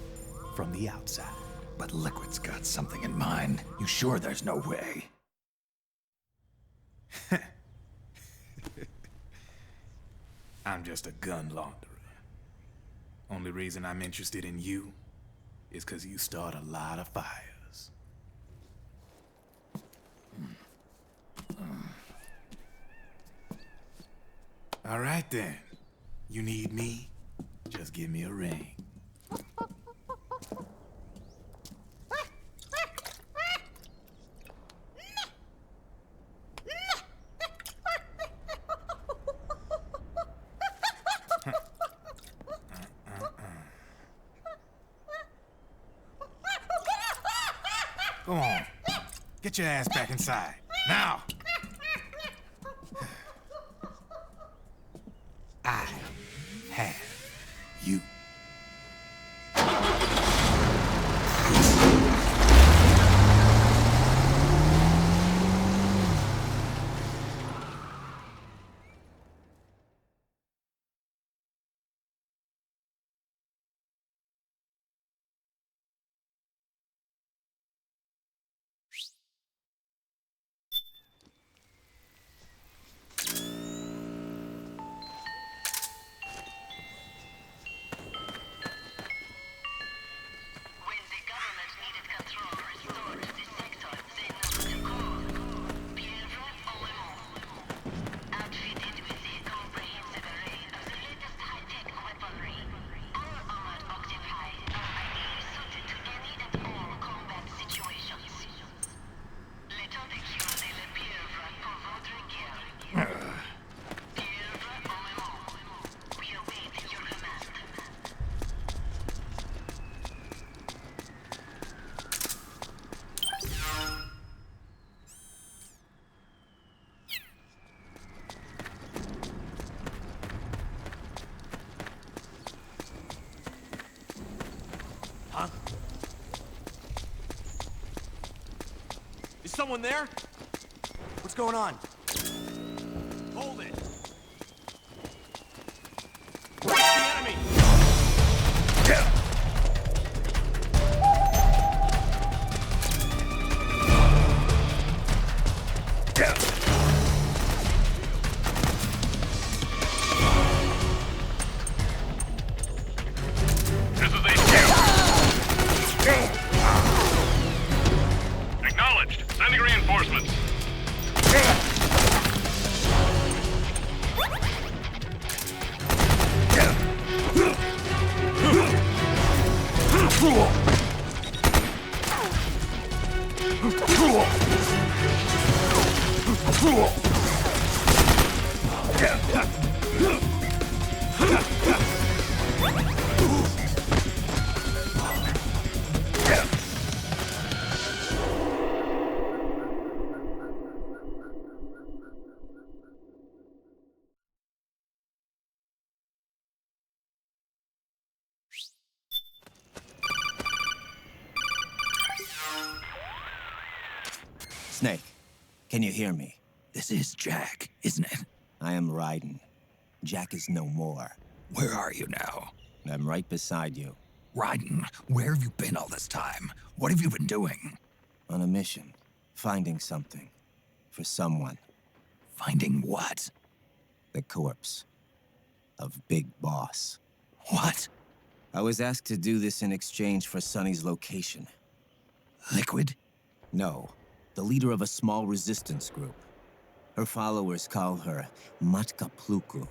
from the outside. But Liquid's got something in mind. You sure there's no way? I'm just a gun launderer. Only reason I'm interested in you is because you start a lot of fires. All right then. You need me? Just give me a ring. Go on. Get your ass back inside. Now! I have you. Huh? Is someone there? What's going on? Hold it! Where's the enemy? Snake, can you hear me? This is Jack, isn't it? I am Raiden. Jack is no more. Where are you now? I'm right beside you. Raiden, where have you been all this time? What have you been doing? On a mission. Finding something. For someone. Finding what? The corpse. Of Big Boss. What? I was asked to do this in exchange for Sonny's location. Liquid? No. The leader of a small resistance group. Her followers call her Matka Pluku.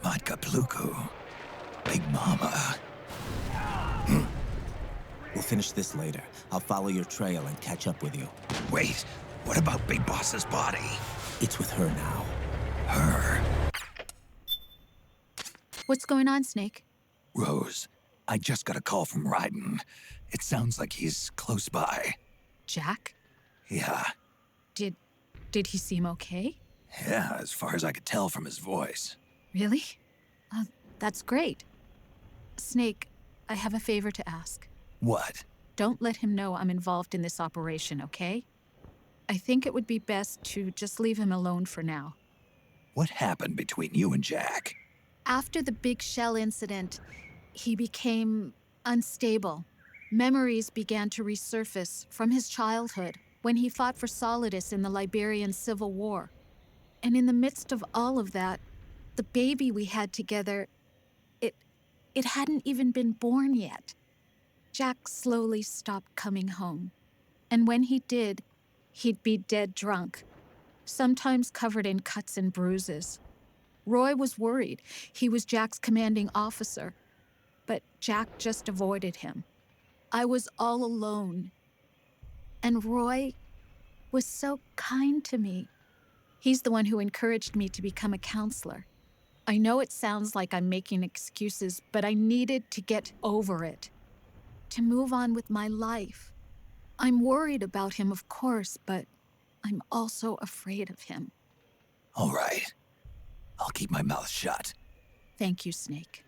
Matka Pluku? Big Mama. We'll finish this later. I'll follow your trail and catch up with you. Wait, what about Big Boss's body? It's with her now. Her? What's going on, Snake? Rose, I just got a call from Raiden. It sounds like he's close by. Jack? Yeah. Did he seem okay? Yeah, as far as I could tell from his voice. Really? That's great. Snake, I have a favor to ask. What? Don't let him know I'm involved in this operation, okay? I think it would be best to just leave him alone for now. What happened between you and Jack? After the big shell incident, he became unstable. Memories began to resurface from his childhood when he fought for Solidus in the Liberian Civil War. And in the midst of all of that, the baby we had together, it hadn't even been born yet. Jack slowly stopped coming home. And when he did, he'd be dead drunk, sometimes covered in cuts and bruises. Roy was worried. He was Jack's commanding officer. But Jack just avoided him. I was all alone. And Roy was so kind to me. He's the one who encouraged me to become a counselor. I know it sounds like I'm making excuses, but I needed to get over it. To move on with my life. I'm worried about him, of course, but I'm also afraid of him. All right. I'll keep my mouth shut. Thank you, Snake.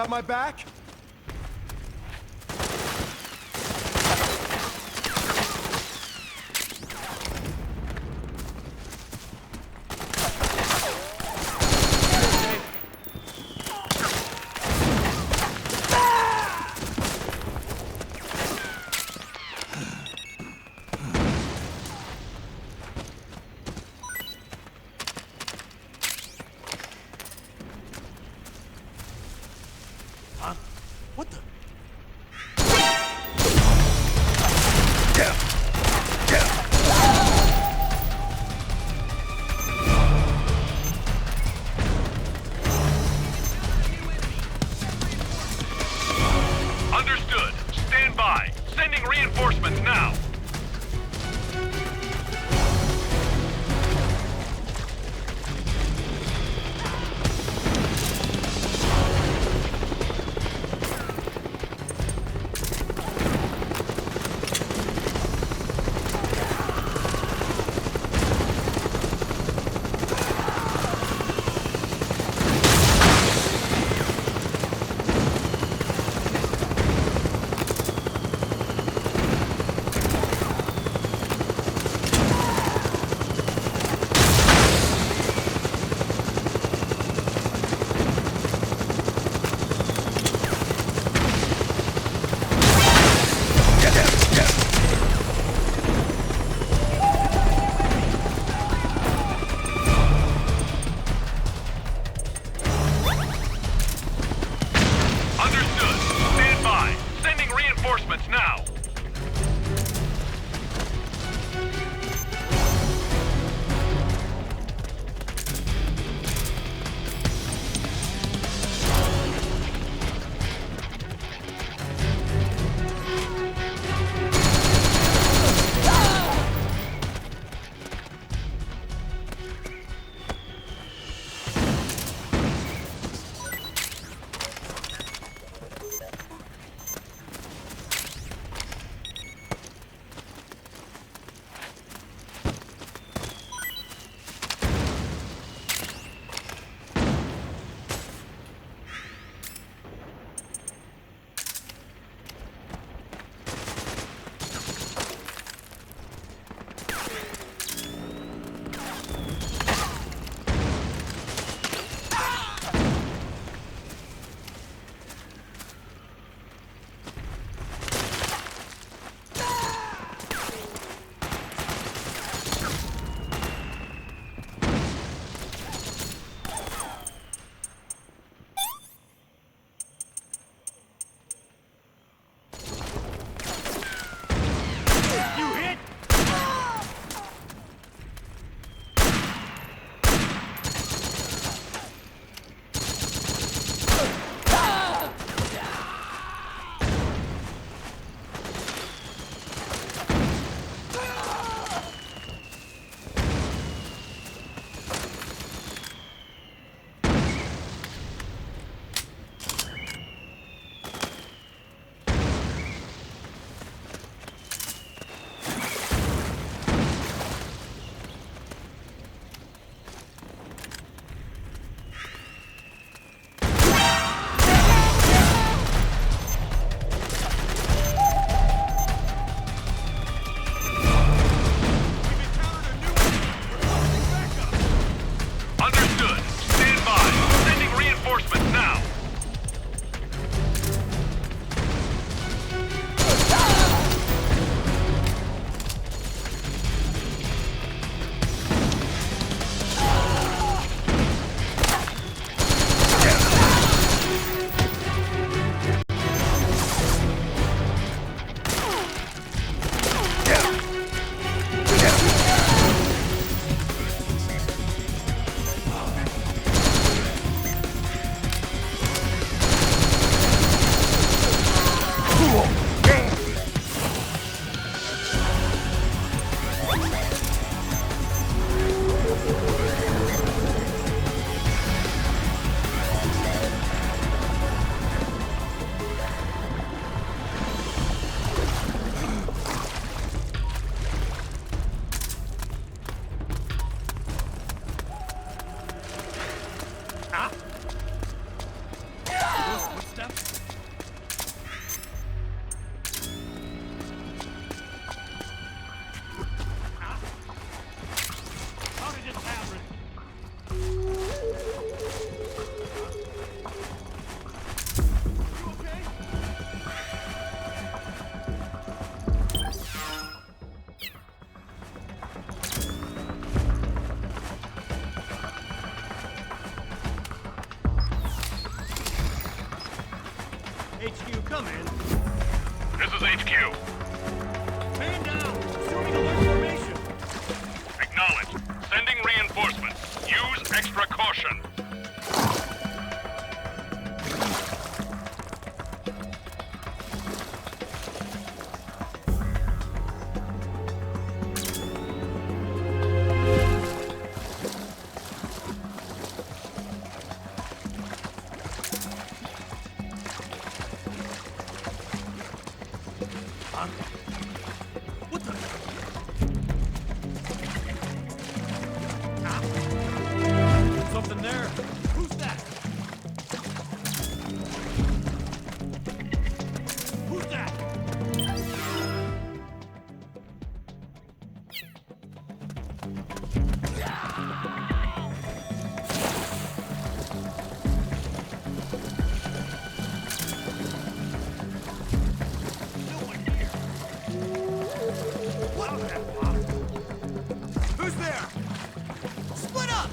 got my back? What the? Understood. Stand by. Sending reinforcements now. you. Man down! Assuming alert formation! Acknowledged. Sending reinforcements. Use extra caution. What the? Something there. Who's that? Who's that? Who's there? Split up!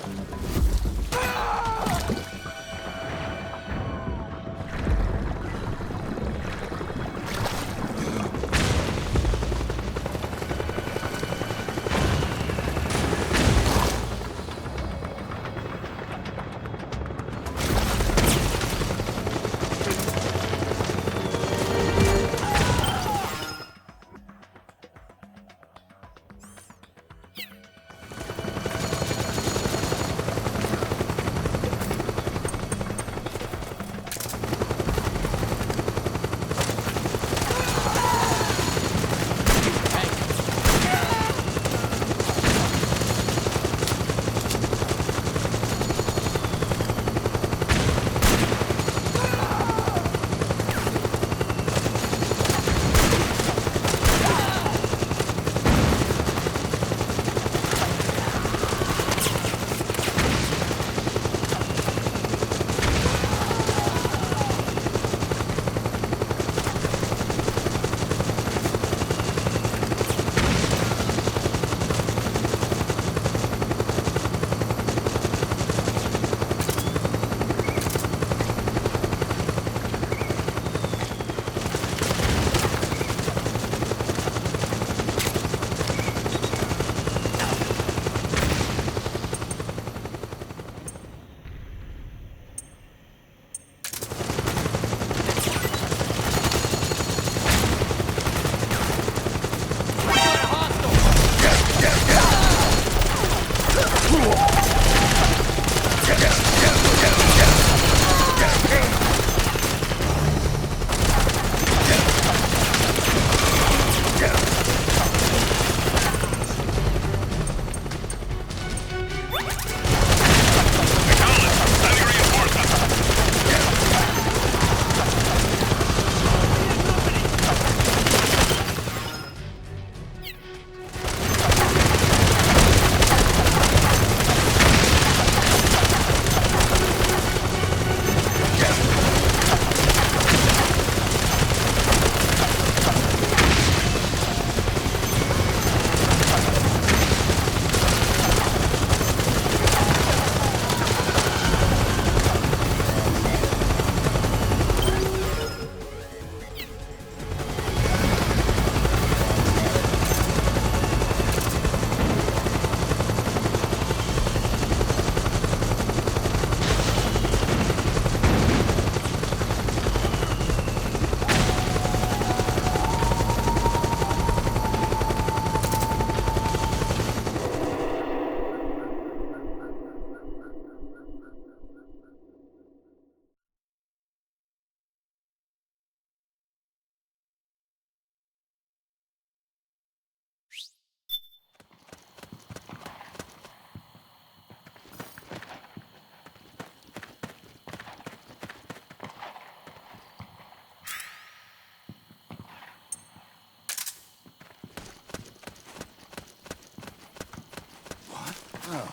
Oh,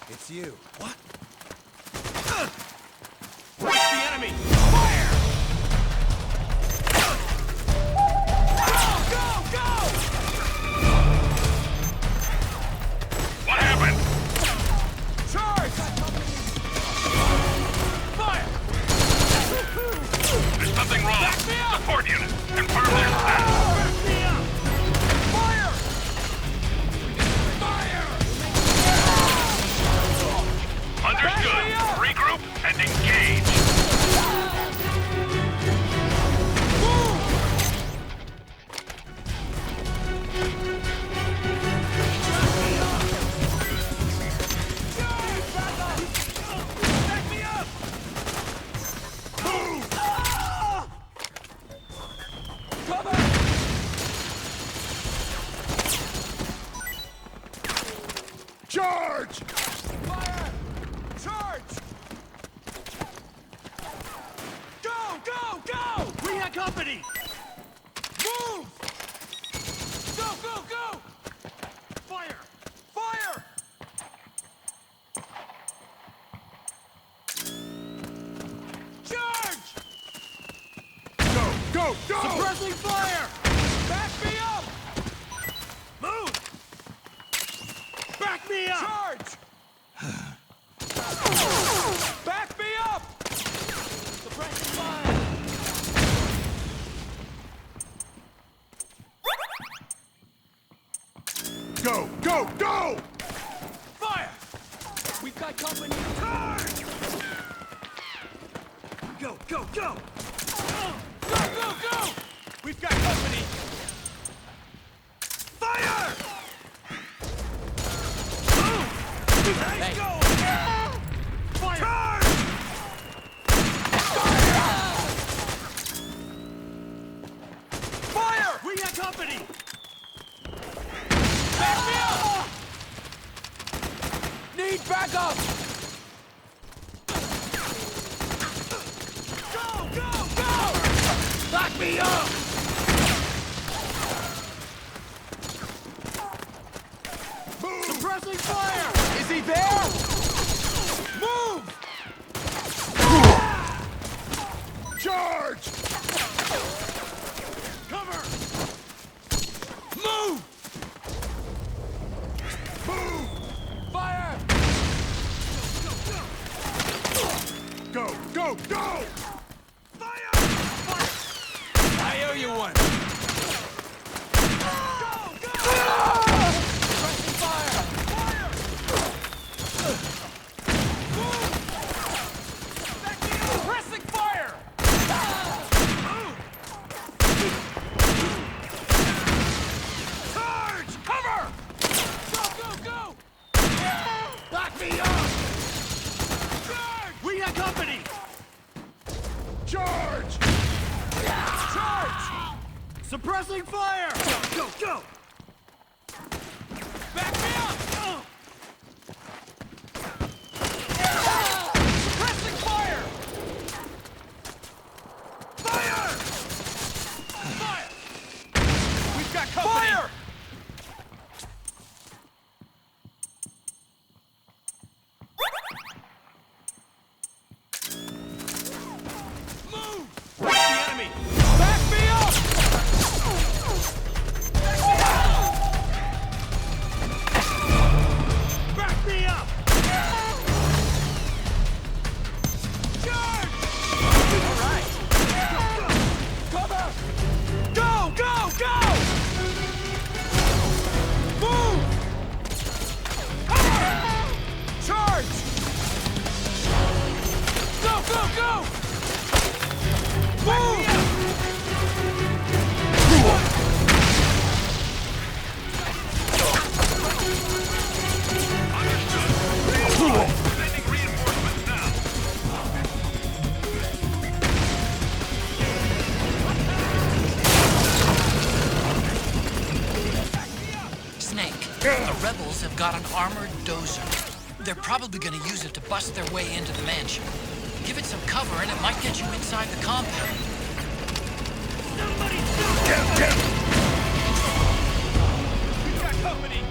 it's you. What? Reach the enemy! Fire! Go, go! What happened? Charge! Fire! There's something wrong. Back me up! Support unit. Confirm their status. Charge! Fire! Charge! Go! Go! Go! We got company! Move! Go! Go! Go! Fire! Fire! Charge! Go! Go! Go! Suppressing fire! Back me up! Move! Back me up! Charge! Back me up! Suppressing fire! Go! Go! Go! Fire! We've got company! Charge! Go! Go! Go! Go! Go! Go! We've got company! Fire! Nice go! Fire! Charge! Fire! We got company! Back me up! Need backup! Go! Go! Go! Back me up! Move! Suppressing fire! Is he there? Move! Charge! Cover! Move! Move! Fire! Go, go, go! Fire! Fire! I owe you one! Go, go! Pressing fire! Fire! Move! Back me up! Pressing fire! Move! Charge! Cover! Go, go, go! Back me up! Charge! We got company! Charge! Charge! Suppressing fire! Go, go, go! Back me up! Suppressing fire! Fire! Fire! We've got company! Fire! Move! Where's the enemy? Back me up! Back me up! Charge! All right. Cover! Go, go, go! Move! Cover! Charge! Go, go, go! Move! Sending reinforcements now. Snake, the rebels have got an armored dozer. They're probably gonna use it to bust their way into the mansion. Give it some cover and it might get you inside the compound. We've got company!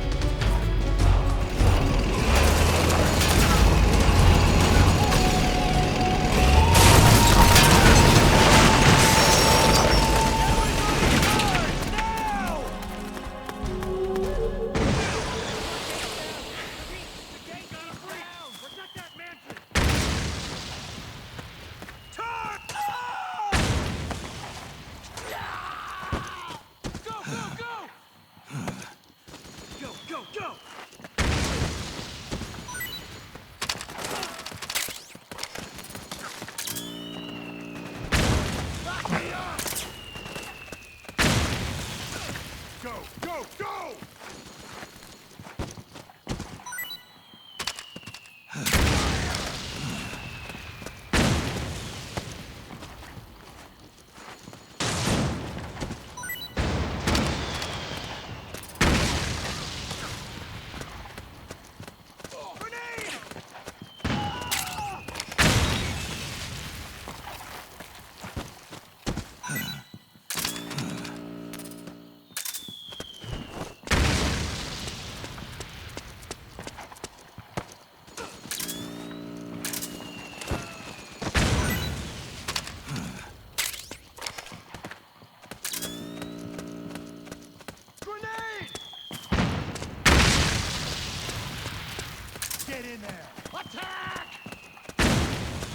Attack!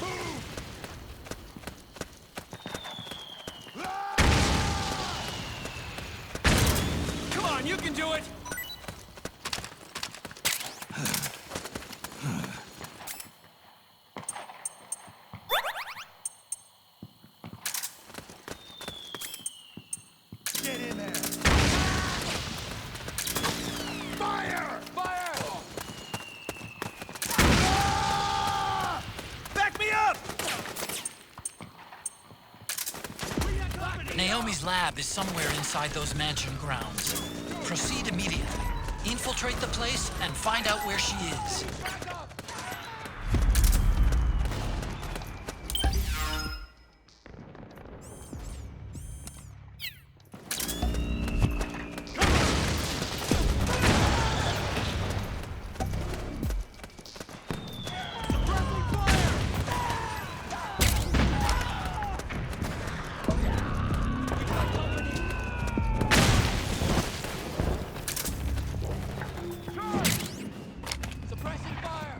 Move! Come on, you can do it! Get in there! Fire! Fire! Ah! Back me up! Naomi's lab is somewhere inside those mansion grounds. Proceed immediately. Infiltrate the place and find out where she is. Suppressing fire!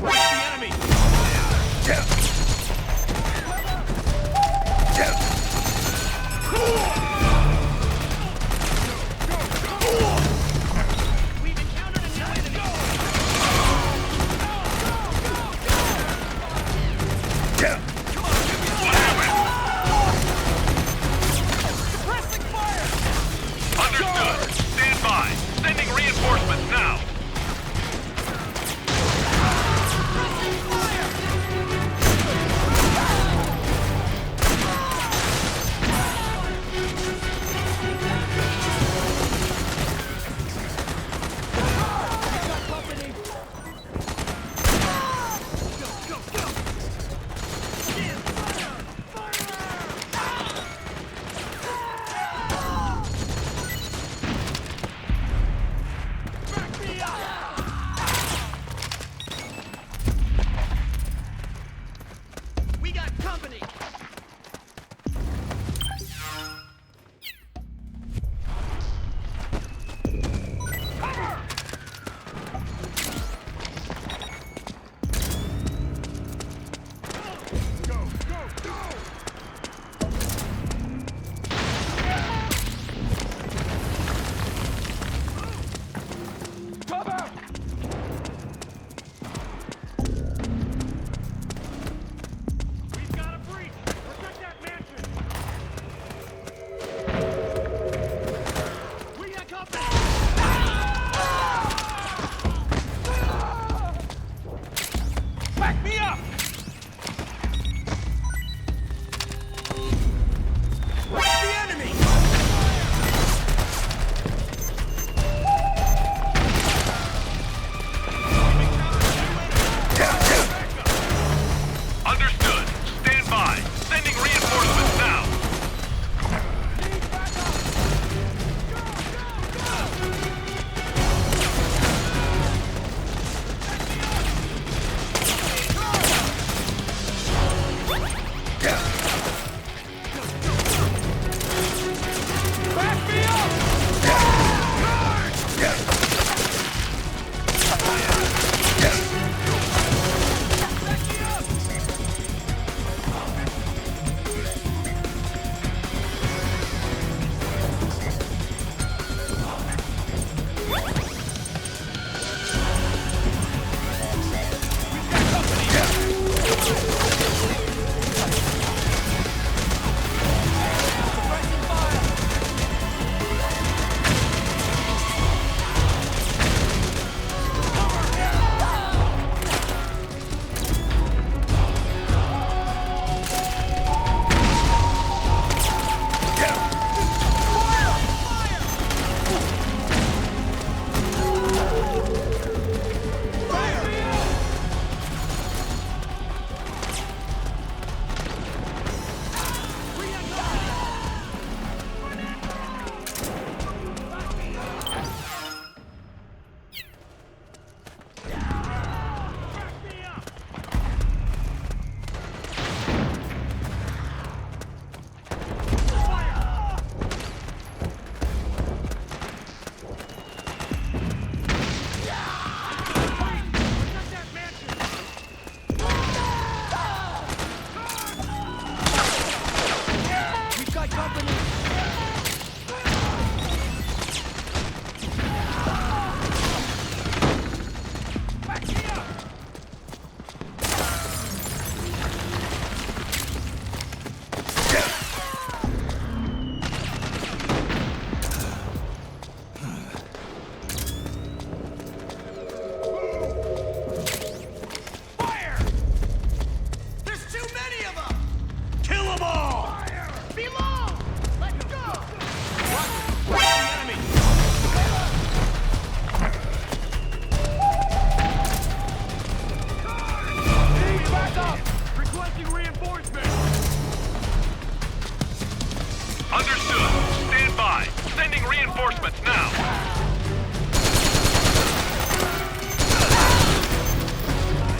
Where's the enemy? We've encountered a new enemy. Suppressing fire! Understood. Stand by. Sending reinforcements now. We got company. We've got a breach! Protect that mansion! We got company! Back me up! Where's the enemy? Understood. Stand by. Sending reinforcements now. Back me up! We've got company! Back me up! Fire! There's too many of them! Kill them all! Fire! Below! Let's go! Where's the enemy? Need backup! Requesting reinforcements! Understood. Stand by. Sending reinforcements now.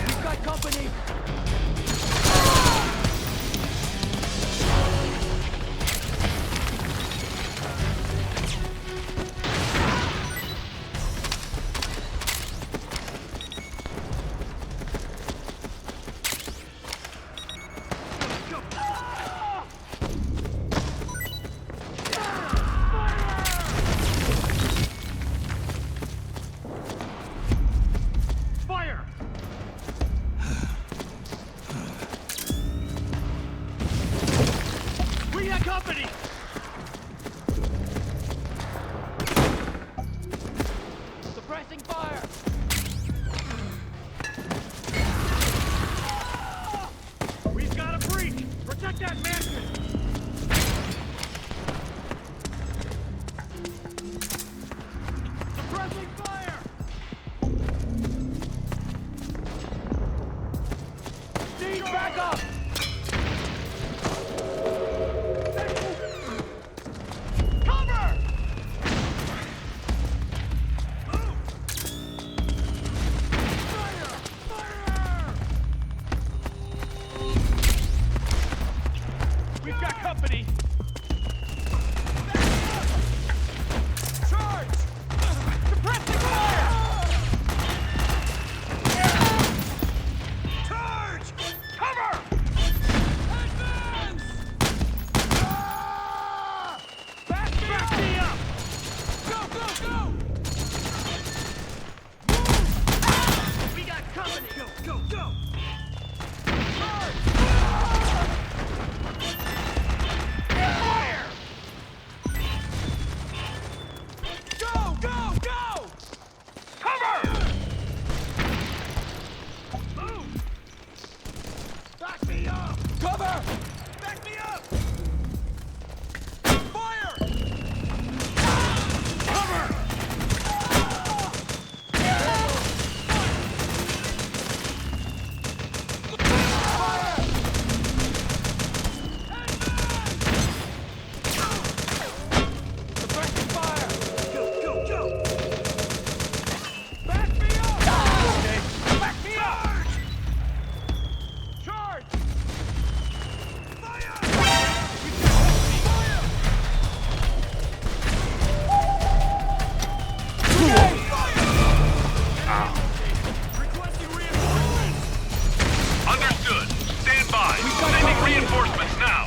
We've got company! Back up! Cover! We've got company! Charge! Suppressing fire! Charge! Cover! Advance! Back me up! Go, go, go! Move! We got company! Go, go, go! Charge! Fire! Go, go, go! Cover! Move! Back me up! Cover! Back me up! Fire! Cover! Suppressing fire! Go, go, go! Back me up! Okay. Back me up! Charge! Fire! Fire! Requesting reinforcements! Understood. Stand by. Sending reinforcements now.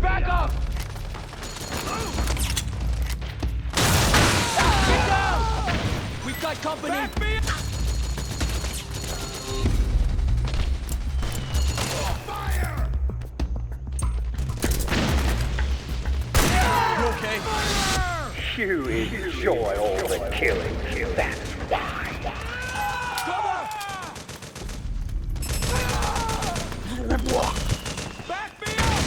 Back up! Get down! We've got company! Back me up! Fire! You okay? Fire! You enjoy all the killing, that's why. Back me up!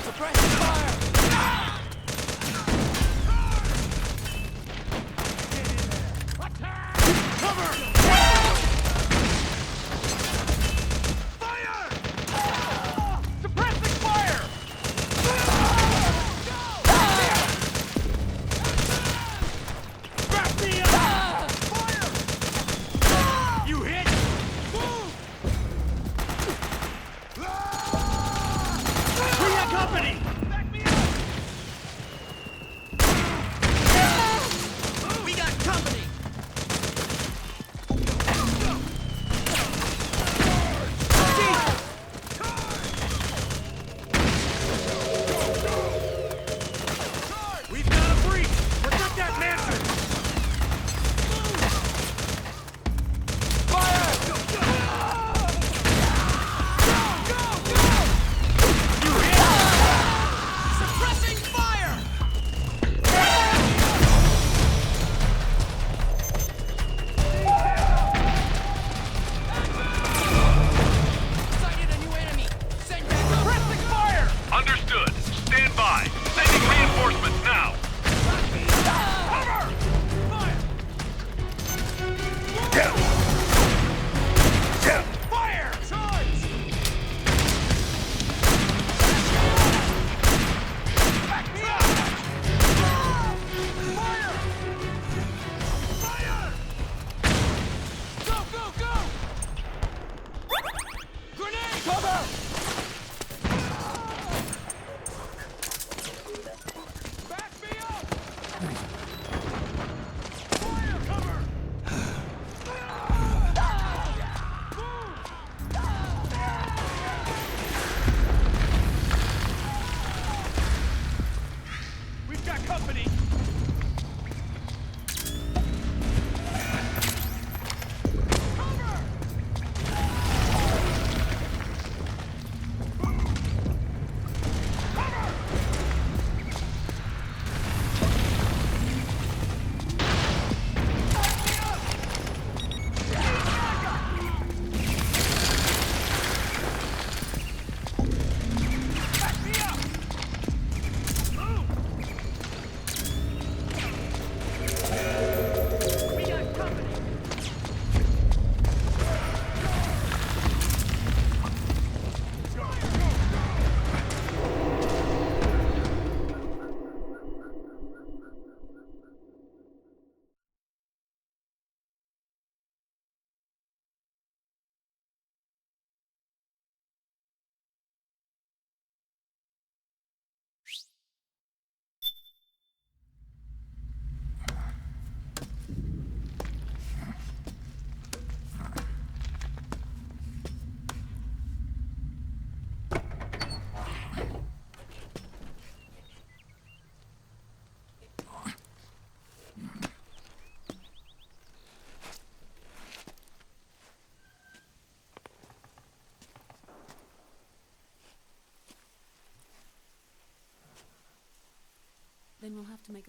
Suppressing fire! Cover! Fire! Suppressing fire! Back me up! Fire! You hit! Move! We got company! Back me up! We got company!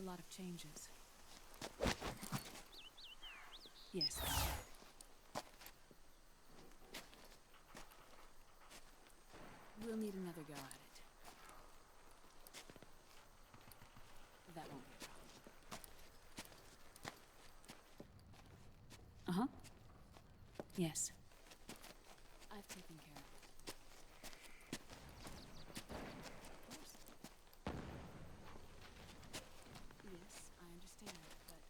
lot of changes. Yes, that's right. We'll need another go at it. That won't be a problem. Uh-huh. Yes. I've taken care of it. Of course. Yes, I understand, but...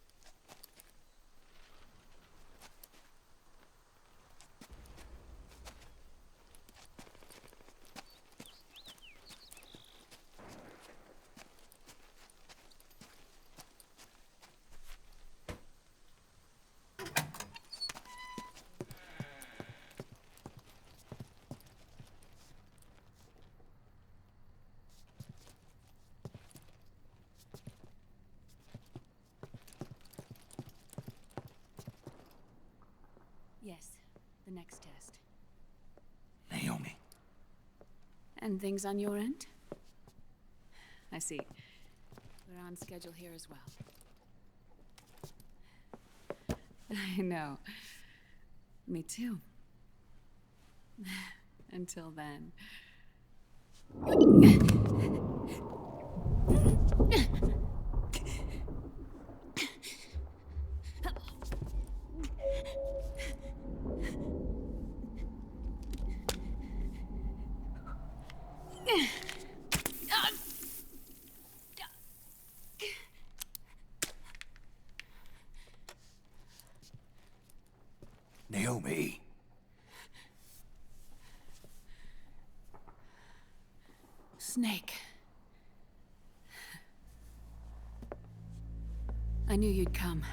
Yes, the next test. Naomi. And things on your end? I see. We're on schedule here as well. I know. Me too. Until then. Naomi. Snake. I knew you'd come.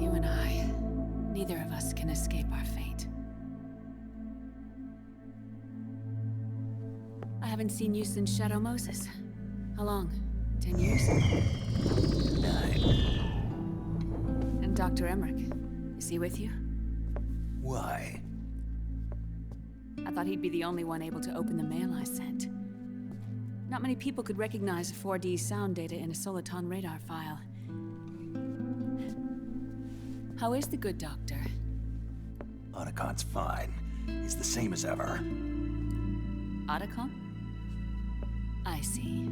You and I, neither of us can escape our fate. I haven't seen you since Shadow Moses. How long? 10 years? 9. And Dr. Emmerich, is he with you? Why? I thought he'd be the only one able to open the mail I sent. Not many people could recognize 4D sound data in a Soliton radar file. How is the good doctor? Otacon's fine. He's the same as ever. Otacon? I see.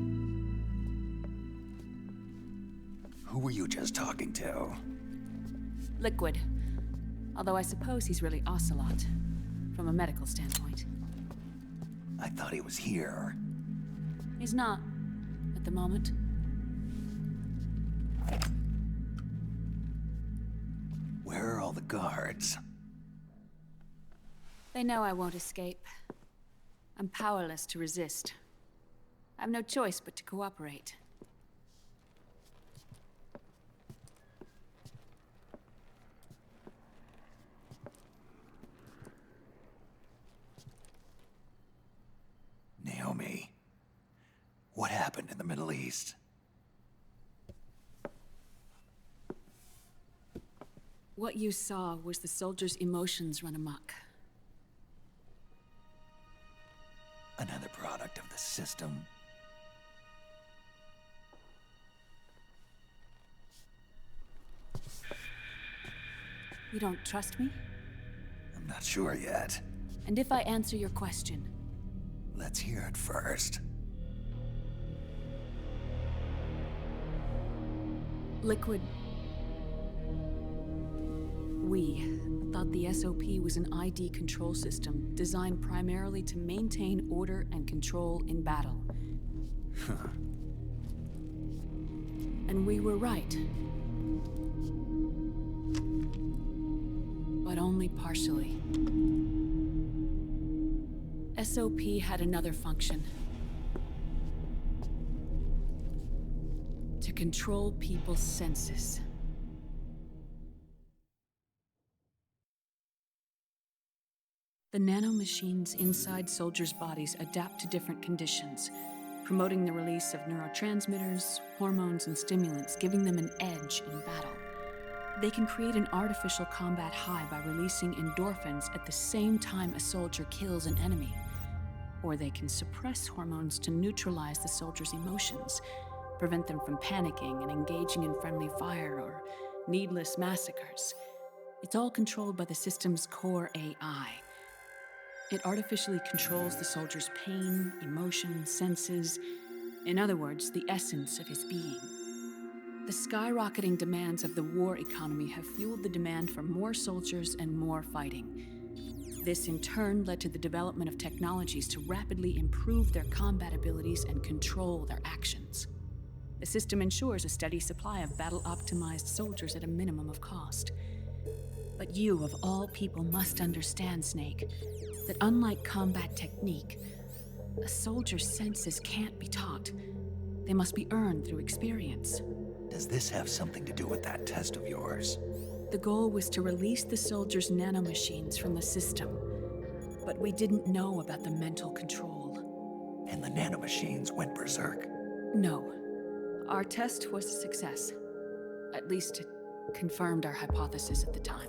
Who were you just talking to? Liquid. Although I suppose he's really Ocelot, from a medical standpoint. I thought he was here. He's not, at the moment. Where are all the guards? They know I won't escape. I'm powerless to resist. I have no choice but to cooperate. Naomi, what happened in the Middle East? What you saw was the soldiers' emotions run amok. Another product of the system. You don't trust me? I'm not sure yet. And if I answer your question? Let's hear it first. Liquid. We thought the SOP was an ID control system designed primarily to maintain order and control in battle. Huh. And we were right. But only partially. SOP had another function. To control people's senses. The nanomachines inside soldiers' bodies adapt to different conditions, promoting the release of neurotransmitters, hormones, and stimulants, giving them an edge in battle. They can create an artificial combat high by releasing endorphins at the same time a soldier kills an enemy. Or they can suppress hormones to neutralize the soldiers' emotions, prevent them from panicking and engaging in friendly fire or needless massacres. It's all controlled by the system's core AI. It artificially controls the soldier's pain, emotion, senses, in other words, the essence of his being. The skyrocketing demands of the war economy have fueled the demand for more soldiers and more fighting. This in turn led to the development of technologies to rapidly improve their combat abilities and control their actions. The system ensures a steady supply of battle-optimized soldiers at a minimum of cost. But you, of all people, must understand, Snake, that unlike combat technique, a soldier's senses can't be taught. They must be earned through experience. Does this have something to do with that test of yours? The goal was to release the soldiers' nanomachines from the system, but we didn't know about the mental control. And the nanomachines went berserk? No. Our test was a success. At least it confirmed our hypothesis at the time.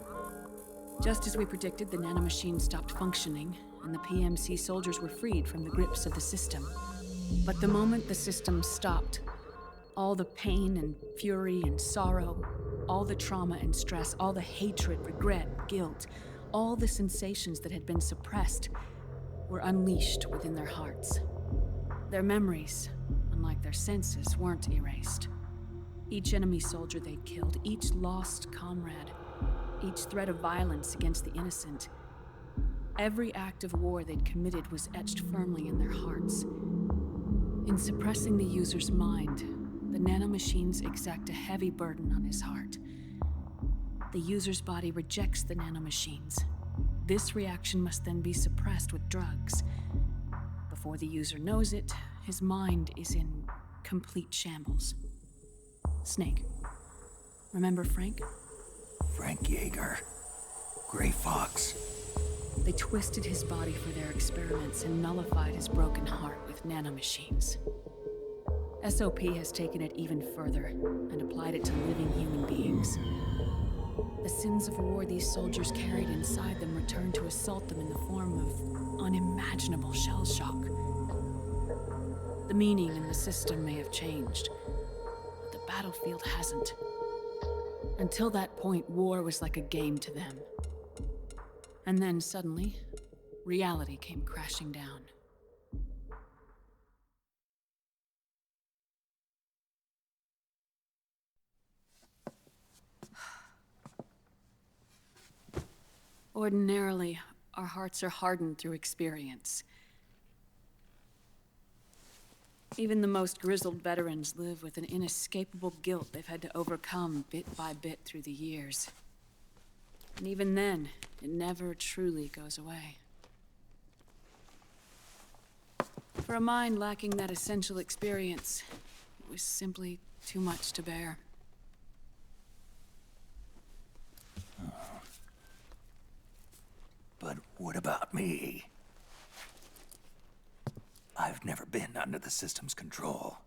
Just as we predicted, the nanomachines stopped functioning, and the PMC soldiers were freed from the grips of the system. But the moment the system stopped, all the pain and fury and sorrow, all the trauma and stress, all the hatred, regret, guilt, all the sensations that had been suppressed were unleashed within their hearts. Their memories, unlike their senses, weren't erased. Each enemy soldier they'd killed, each lost comrade, each threat of violence against the innocent, every act of war they'd committed was etched firmly in their hearts. In suppressing the user's mind, the nanomachines exact a heavy burden on his heart. The user's body rejects the nanomachines. This reaction must then be suppressed with drugs. Before the user knows it, his mind is in complete shambles. Snake. Remember Frank? Frank Yeager. Gray Fox. They twisted his body for their experiments and nullified his broken heart with nanomachines. SOP has taken it even further and applied it to living human beings. The sins of war these soldiers carried inside them returned to assault them in the form of unimaginable shell shock. The meaning in the system may have changed, but the battlefield hasn't. Until that point, war was like a game to them. And then suddenly, reality came crashing down. Ordinarily, our hearts are hardened through experience. Even the most grizzled veterans live with an inescapable guilt they've had to overcome bit by bit through the years. And even then, it never truly goes away. For a mind lacking that essential experience, it was simply too much to bear. But what about me? I've never been under the system's control.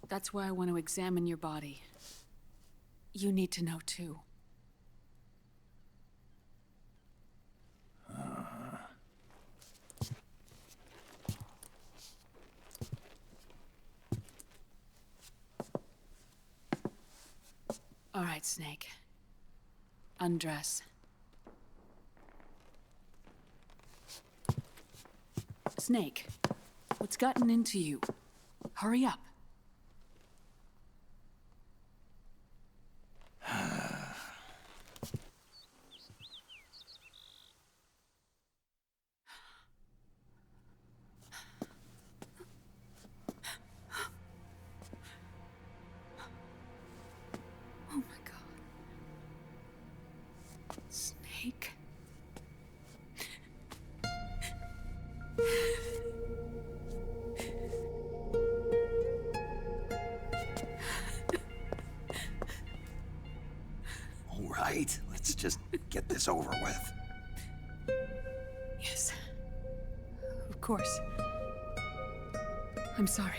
That's why I want to examine your body. You need to know too. All right, Snake. Undress. Snake, what's gotten into you? Hurry up. Oh my God. Snake. All right, let's just get this over with. Yes. Of course. I'm sorry.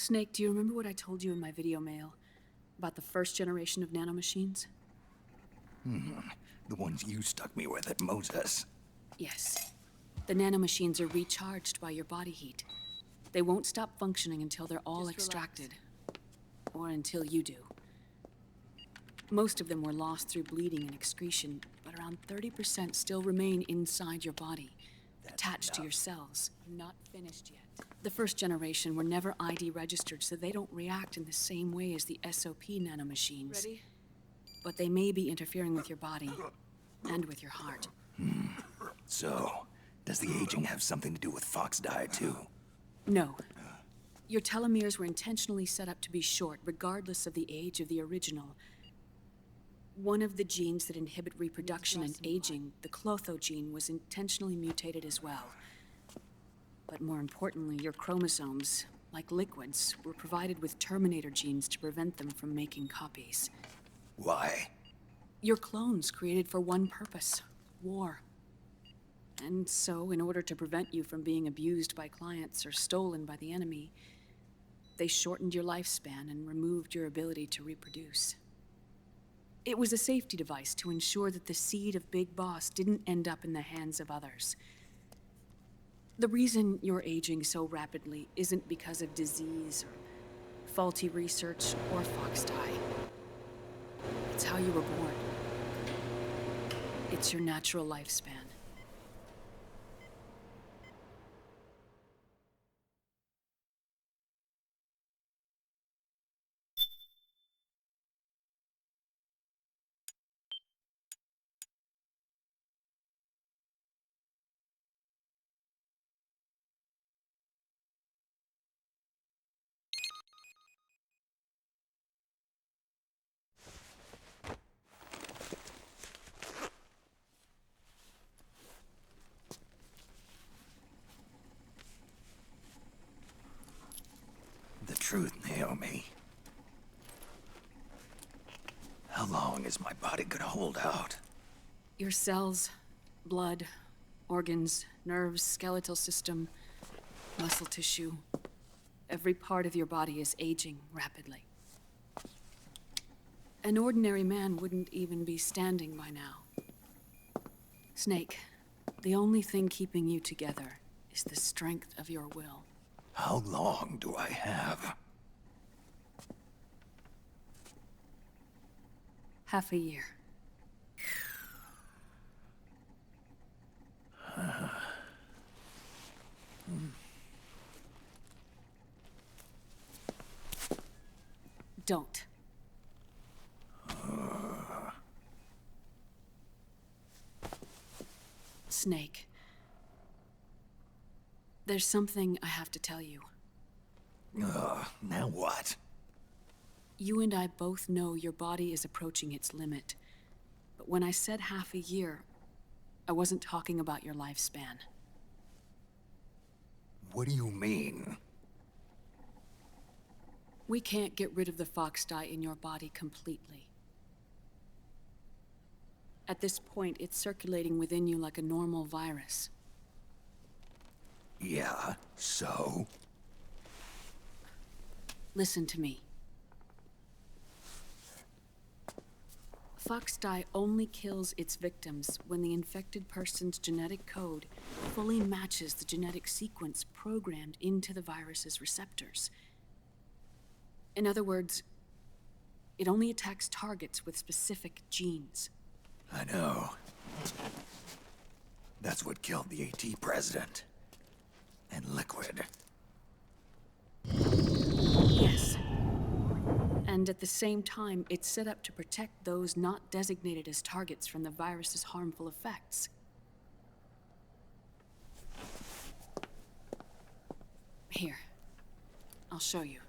Snake, do you remember what I told you in my video mail about the first generation of nanomachines? The ones you stuck me with at Moses. Yes. The nanomachines are recharged by your body heat. They won't stop functioning until they're all extracted. Or until you do. Most of them were lost through bleeding and excretion, but around 30% still remain inside your body, attached to your cells. I'm not finished yet. The first generation were never ID registered, so they don't react in the same way as the SOP nanomachines. Ready? But they may be interfering with your body and with your heart. So, does the aging have something to do with Fox die too? No. Your telomeres were intentionally set up to be short, regardless of the age of the original. One of the genes that inhibit reproduction and aging, the Clotho gene, was intentionally mutated as well. But more importantly, your chromosomes, like liquids, were provided with terminator genes to prevent them from making copies. Why? Your clones created for one purpose: war. And so, in order to prevent you from being abused by clients or stolen by the enemy, they shortened your lifespan and removed your ability to reproduce. It was a safety device to ensure that the seed of Big Boss didn't end up in the hands of others. The reason you're aging so rapidly isn't because of disease or faulty research or Fox die. It's how you were born. It's your natural lifespan. The truth, Naomi. How long is my body gonna hold out? Your cells, blood, organs, nerves, skeletal system, muscle tissue. Every part of your body is aging rapidly. An ordinary man wouldn't even be standing by now. Snake, the only thing keeping you together is the strength of your will. How long do I have? Half a year. Don't. Snake. There's something I have to tell you. Now what? You and I both know your body is approaching its limit. But when I said half a year, I wasn't talking about your lifespan. What do you mean? We can't get rid of the Fox dye in your body completely. At this point, it's circulating within you like a normal virus. Yeah, so? Listen to me. Fox dye only kills its victims when the infected person's genetic code fully matches the genetic sequence programmed into the virus's receptors. In other words, it only attacks targets with specific genes. I know. That's what killed the AT president. And Liquid. Yes. And at the same time, it's set up to protect those not designated as targets from the virus's harmful effects. Here. I'll show you.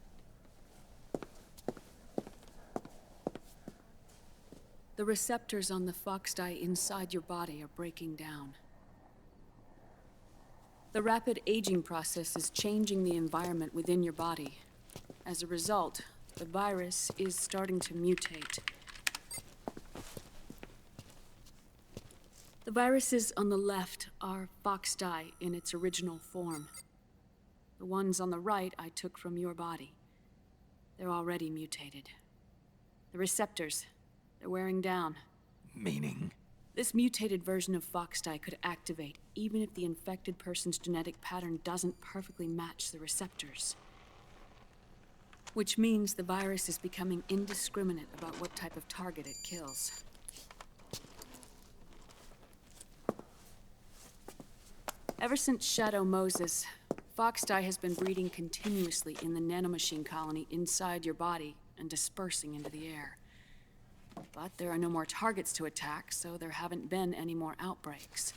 The receptors on the Fox dye inside your body are breaking down. The rapid aging process is changing the environment within your body. As a result, the virus is starting to mutate. The viruses on the left are Fox dye in its original form. The ones on the right I took from your body. They're already mutated. The receptors, they're wearing down. Meaning? This mutated version of Foxdie could activate even if the infected person's genetic pattern doesn't perfectly match the receptors. Which means the virus is becoming indiscriminate about what type of target it kills. Ever since Shadow Moses, Foxdie has been breeding continuously in the nanomachine colony inside your body and dispersing into the air. But there are no more targets to attack, so there haven't been any more outbreaks.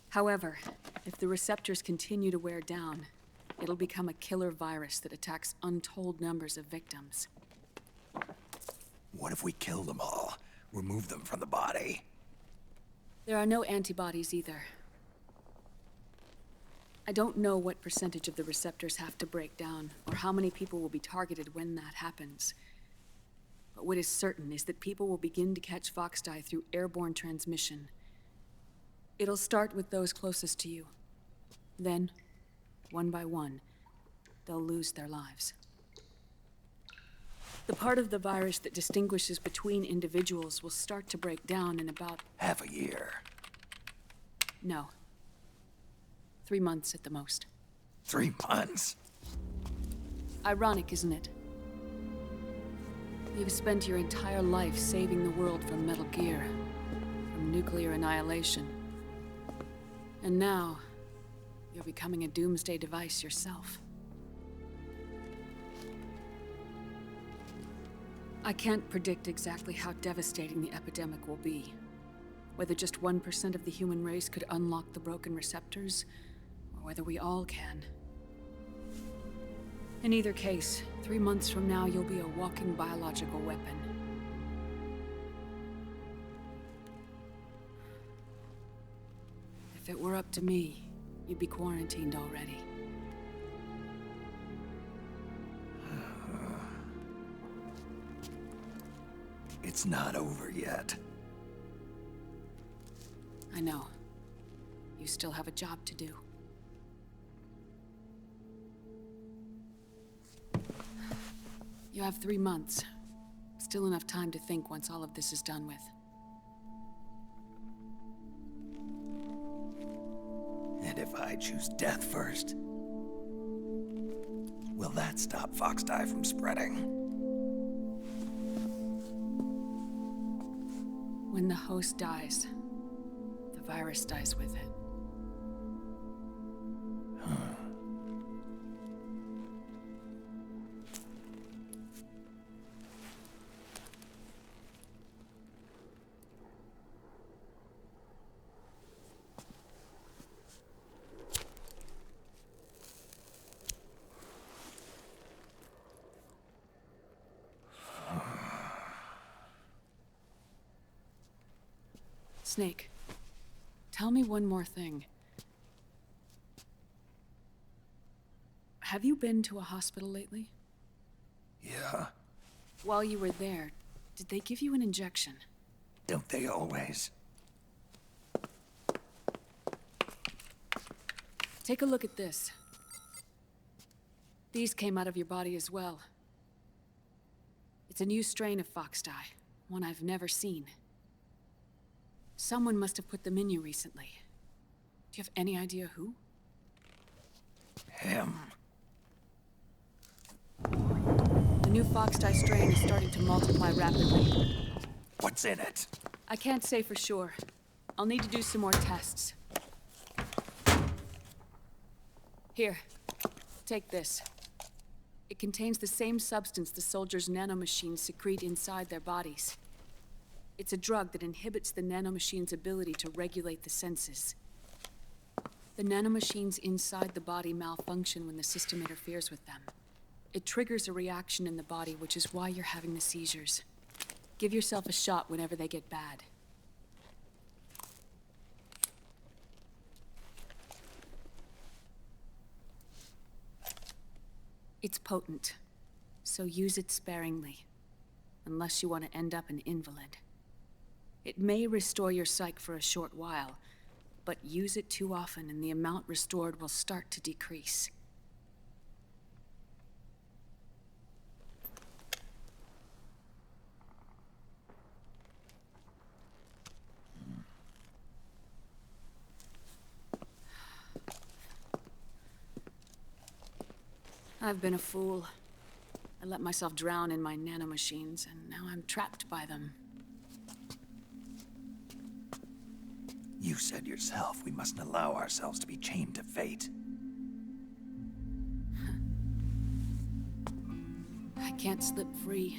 However, if the receptors continue to wear down, it'll become a killer virus that attacks untold numbers of victims. What if we kill them all? Remove them from the body? There are no antibodies either. I don't know what percentage of the receptors have to break down, or how many people will be targeted when that happens. But what is certain is that people will begin to catch Foxdie through airborne transmission. It'll start with those closest to you. Then, one by one, they'll lose their lives. The part of the virus that distinguishes between individuals will start to break down in about... half a year. No. 3 months at the most. 3 months? Ironic, isn't it? You've spent your entire life saving the world from Metal Gear, from nuclear annihilation. And now, you're becoming a doomsday device yourself. I can't predict exactly how devastating the epidemic will be. Whether just 1% of the human race could unlock the broken receptors, or whether we all can. In either case, 3 months from now, you'll be a walking biological weapon. If it were up to me, you'd be quarantined already. It's not over yet. I know. You still have a job to do. You have 3 months. Still enough time to think once all of this is done with. And if I choose death first, will that stop Foxdie from spreading? When the host dies, the virus dies with it. Snake, tell me one more thing. Have you been to a hospital lately? Yeah. While you were there, did they give you an injection? Don't they always? Take a look at this. These came out of your body as well. It's a new strain of Foxdie, one I've never seen. Someone must have put them in you recently. Do you have any idea who? Him. The new Foxdie strain is starting to multiply rapidly. What's in it? I can't say for sure. I'll need to do some more tests. Here, take this. It contains the same substance the soldiers' nanomachines secrete inside their bodies. It's a drug that inhibits the nanomachine's ability to regulate the senses. The nanomachines inside the body malfunction when the system interferes with them. It triggers a reaction in the body, which is why you're having the seizures. Give yourself a shot whenever they get bad. It's potent, so use it sparingly, unless you want to end up an invalid. It may restore your psyche for a short while, but use it too often and the amount restored will start to decrease. I've been a fool. I let myself drown in my nanomachines, and now I'm trapped by them. You said yourself we mustn't allow ourselves to be chained to fate. I can't slip free.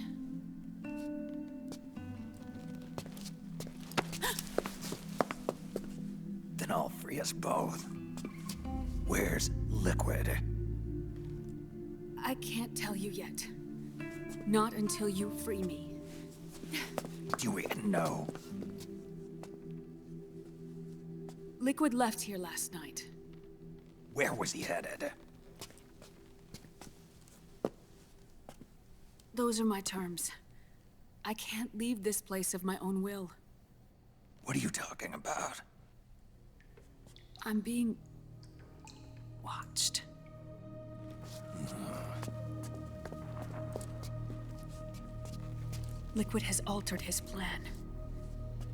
Then I'll free us both. Where's Liquid? I can't tell you yet. Not until you free me. Do you even know? Liquid left here last night. Where was he headed? Those are my terms. I can't leave this place of my own will. What are you talking about? I'm being watched. Liquid has altered his plan.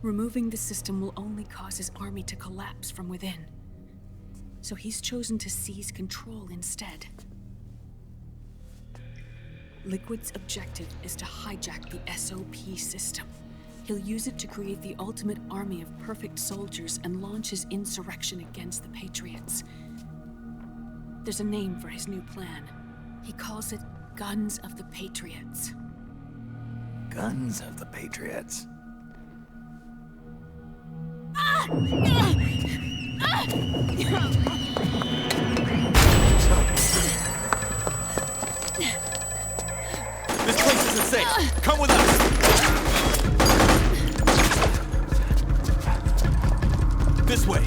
Removing the system will only cause his army to collapse from within. So he's chosen to seize control instead. Liquid's objective is to hijack the SOP system. He'll use it to create the ultimate army of perfect soldiers and launch his insurrection against the Patriots. There's a name for his new plan. He calls it Guns of the Patriots. Guns of the Patriots. This place isn't safe. Come with us. This way.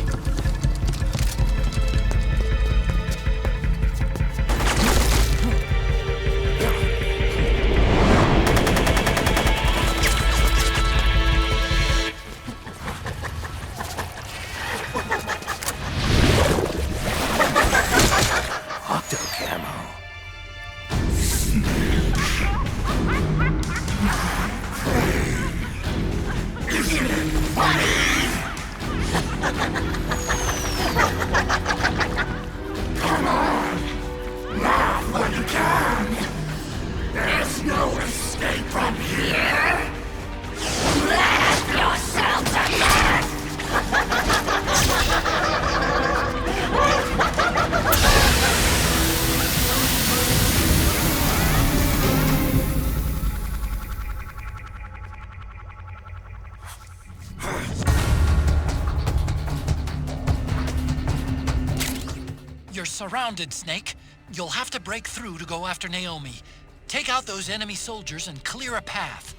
You're surrounded, Snake. You'll have to break through to go after Naomi. Take out those enemy soldiers and clear a path.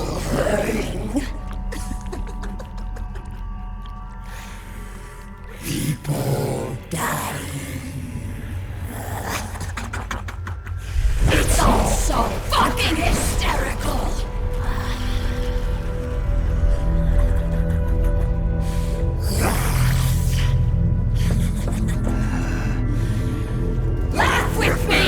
suffering. People dying. It's all so fucking hysterical. Laugh with me!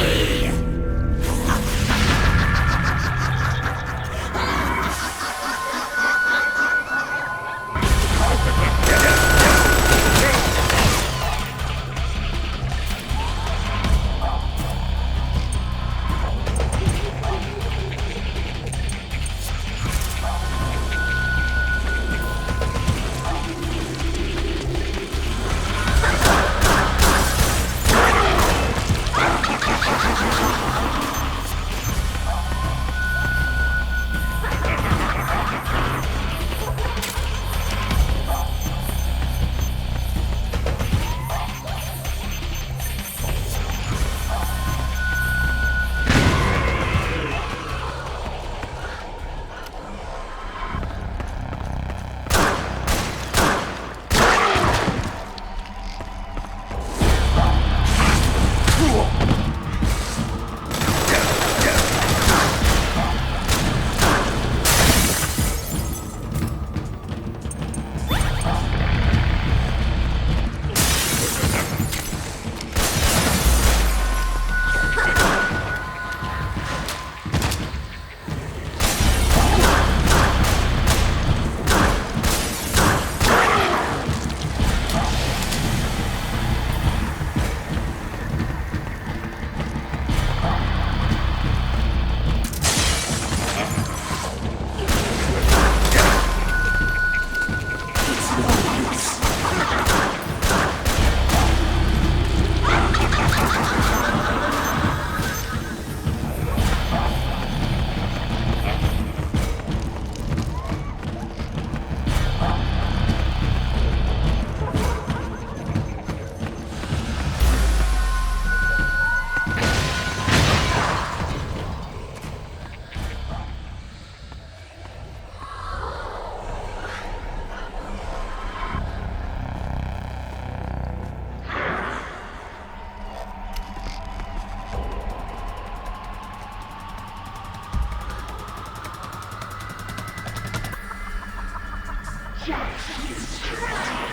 Just try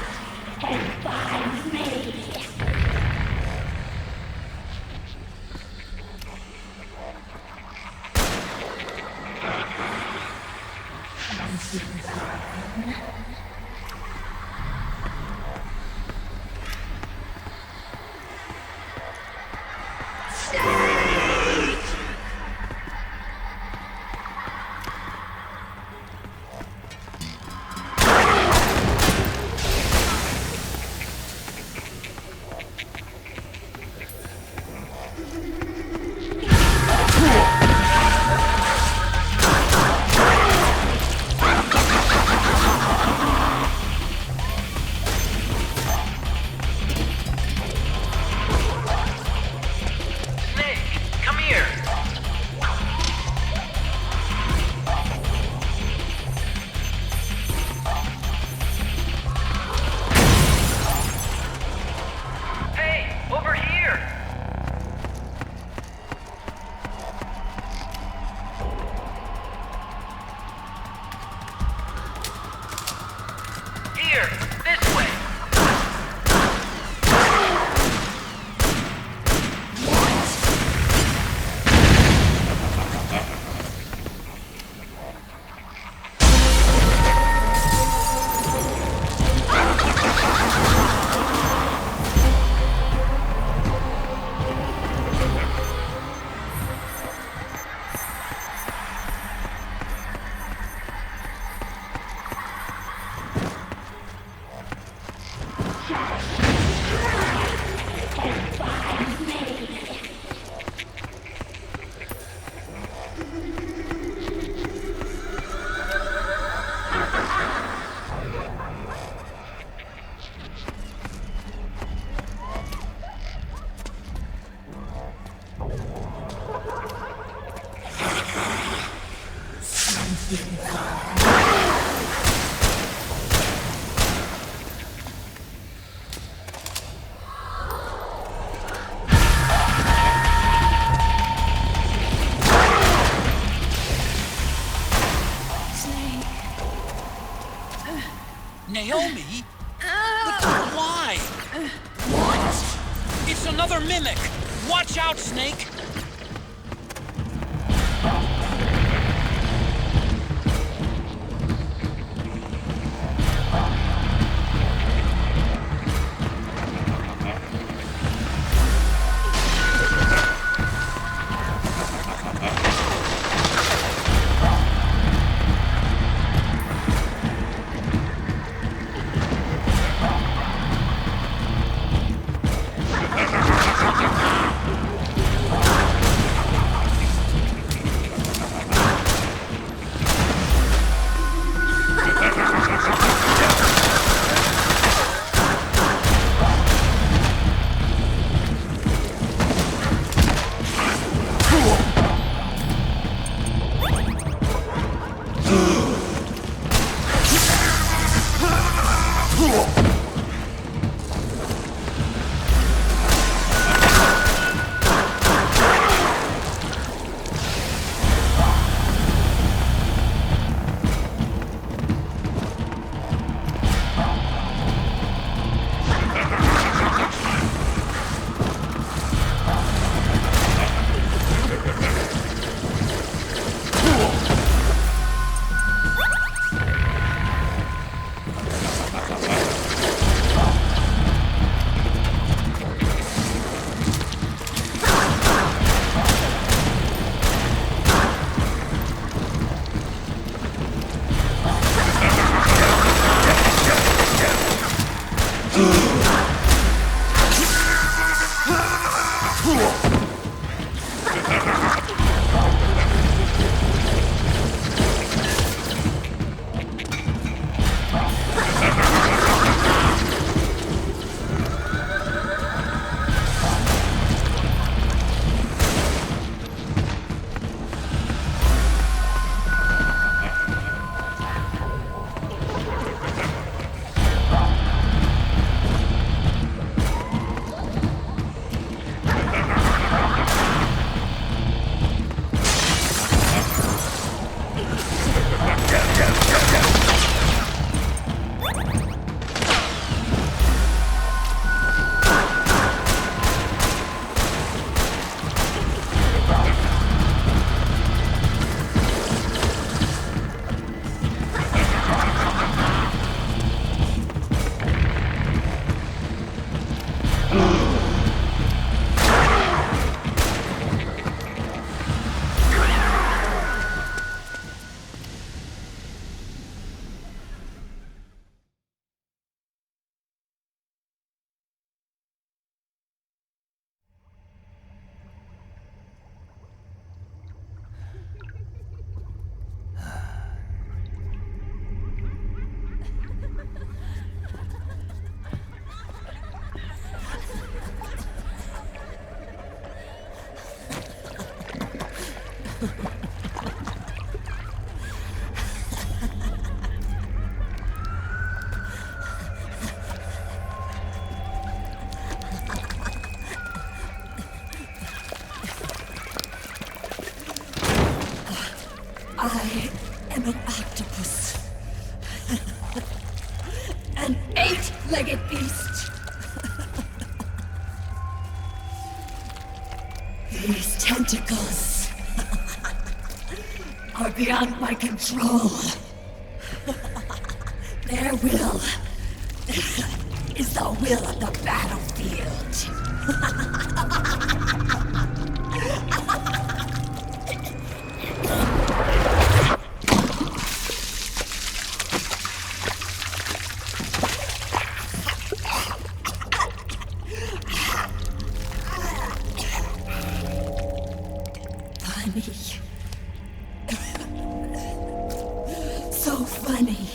and find me. Naomi? Why? What? It's another mimic! Watch out, Snake! I am an octopus. An eight-legged beast. These tentacles are beyond my control. Their will is the will of the battlefield. So funny.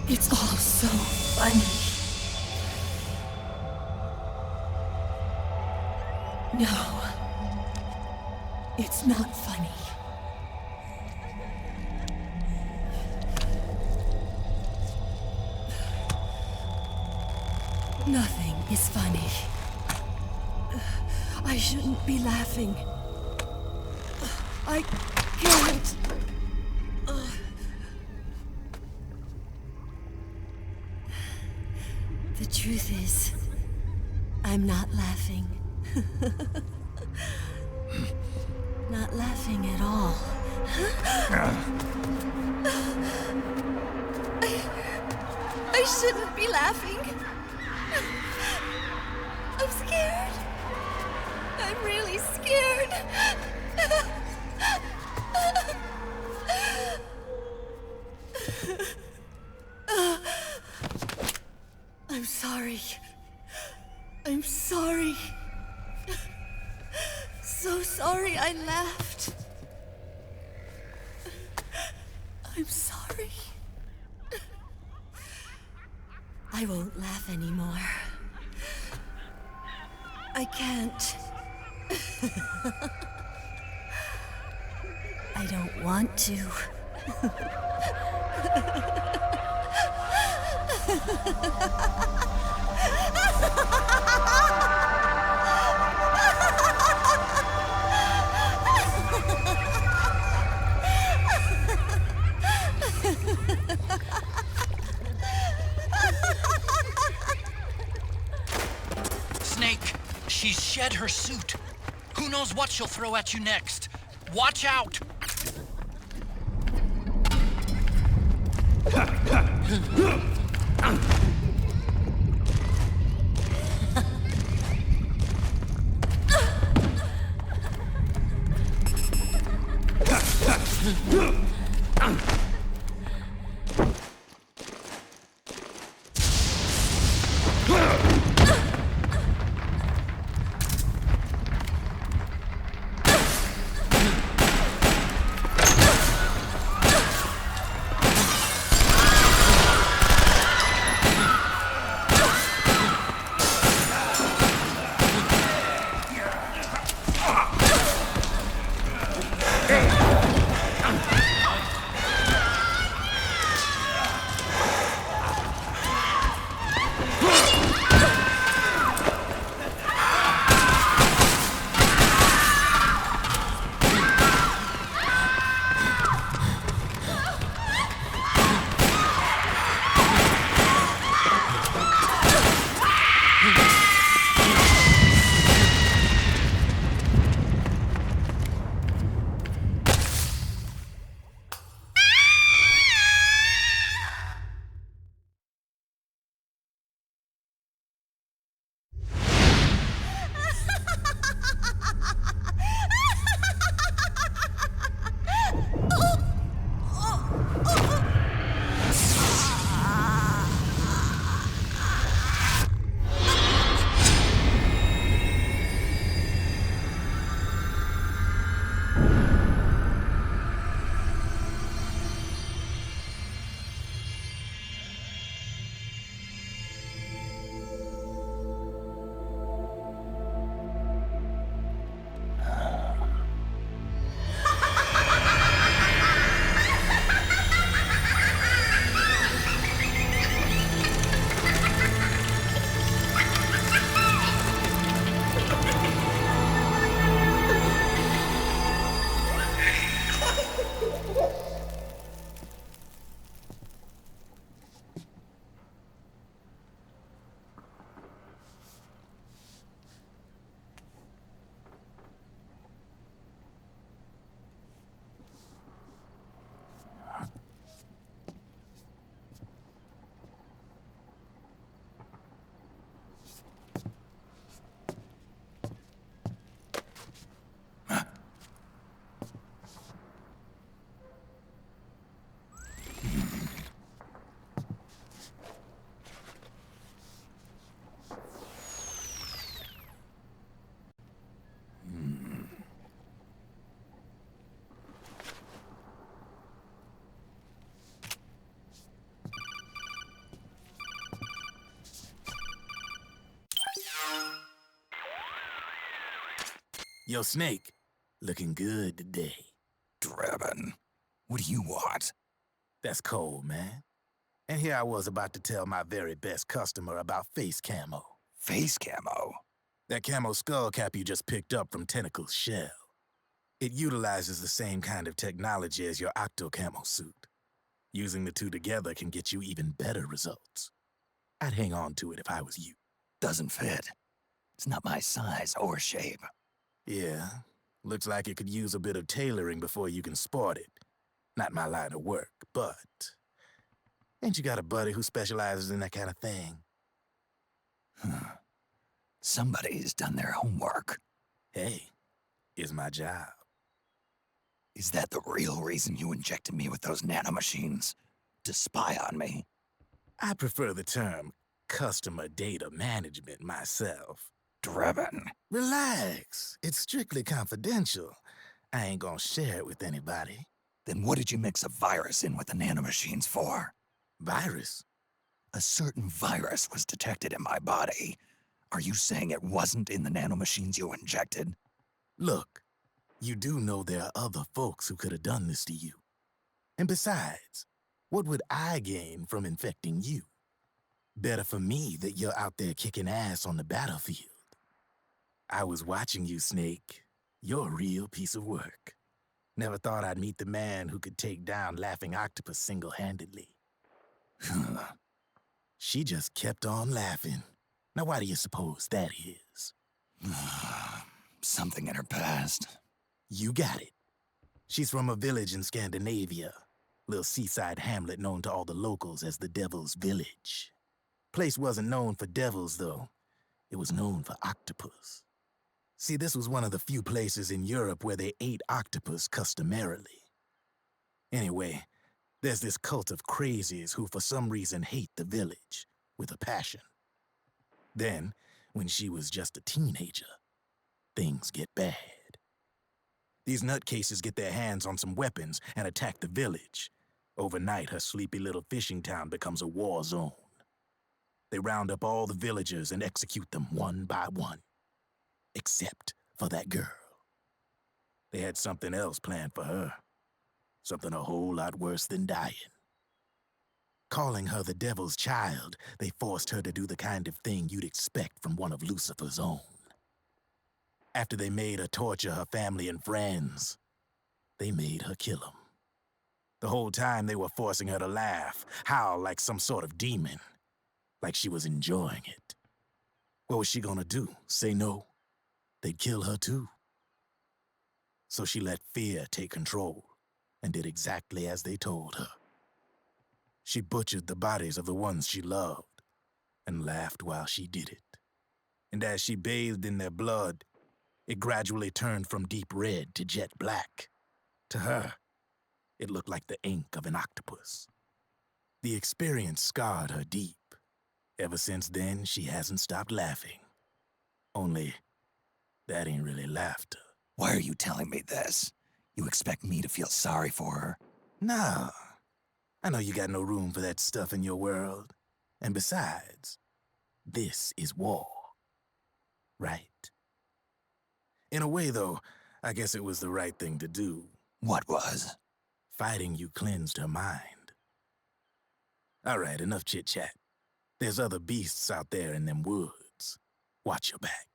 It's all so funny. No, it's not funny. Nothing is funny. I shouldn't be laughing. I can't. The truth is, I'm not laughing. Not laughing at all. I shouldn't be laughing. I'm scared. I'm really scared. I'm sorry. I'm sorry. So sorry I laughed. I'm sorry. I won't laugh anymore. I can't. I don't want to. Snake, she's shed her suit. Who knows what she'll throw at you next? Watch out! Yo, Snake, looking good today. Drebin, what do you want? That's cold, man. And here I was about to tell my very best customer about face camo. Face camo? That camo skull cap you just picked up from Tentacle's shell. It utilizes the same kind of technology as your octo camo suit. Using the two together can get you even better results. I'd hang on to it if I was you. Doesn't fit. It's not my size or shape. Yeah, looks like it could use a bit of tailoring before you can sport it. Not my line of work, but... Ain't you got a buddy who specializes in that kind of thing? Somebody's done their homework. Hey, it's my job. Is that the real reason you injected me with those nanomachines? To spy on me? I prefer the term customer data management myself. Drebin. Relax. It's strictly confidential. I ain't gonna share it with anybody. Then what did you mix a virus in with the nanomachines for? Virus? A certain virus was detected in my body. Are you saying it wasn't in the nanomachines you injected? Look, you do know there are other folks who could have done this to you. And besides, what would I gain from infecting you? Better for me that you're out there kicking ass on the battlefield. I was watching you, Snake. You're a real piece of work. Never thought I'd meet the man who could take down Laughing Octopus single-handedly. She just kept on laughing. Now why do you suppose that is? Something in her past. You got it. She's from a village in Scandinavia. Little seaside hamlet known to all the locals as the Devil's Village. Place wasn't known for devils, though. It was known for octopus. See, this was one of the few places in Europe where they ate octopus customarily. Anyway, there's this cult of crazies who for some reason hate the village with a passion. Then, when she was just a teenager, things get bad. These nutcases get their hands on some weapons and attack the village. Overnight, her sleepy little fishing town becomes a war zone. They round up all the villagers and execute them one by one. Except for that girl. They had something else planned for her. Something a whole lot worse than dying. Calling her the Devil's Child, they forced her to do the kind of thing you'd expect from one of Lucifer's own. After they made her torture her family and friends, they made her kill them. The whole time they were forcing her to laugh, howl like some sort of demon. Like she was enjoying it. What was she gonna do? Say no? They'd kill her too. So she let fear take control and did exactly as they told her. She butchered the bodies of the ones she loved and laughed while she did it. And as she bathed in their blood, it gradually turned from deep red to jet black. To her, it looked like the ink of an octopus. The experience scarred her deep. Ever since then, she hasn't stopped laughing. Only, that ain't really laughter. Why are you telling me this? You expect me to feel sorry for her? Nah. I know you got no room for that stuff in your world. And besides, this is war. Right? In a way, though, I guess it was the right thing to do. What was? Fighting you cleansed her mind. All right, enough chit-chat. There's other beasts out there in them woods. Watch your back.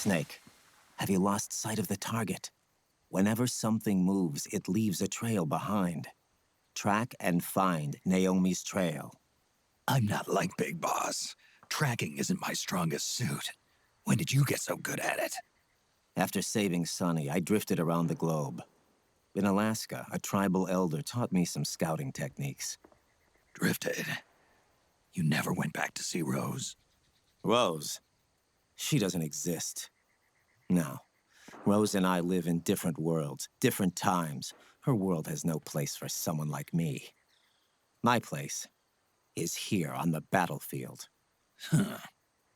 Snake, have you lost sight of the target? Whenever something moves, it leaves a trail behind. Track and find Naomi's trail. I'm not like Big Boss. Tracking isn't my strongest suit. When did you get so good at it? After saving Sonny, I drifted around the globe. In Alaska, a tribal elder taught me some scouting techniques. Drifted? You never went back to see Rose? Rose? She doesn't exist. No. Rose and I live in different worlds, different times. Her world has no place for someone like me. My place is here on the battlefield. Huh.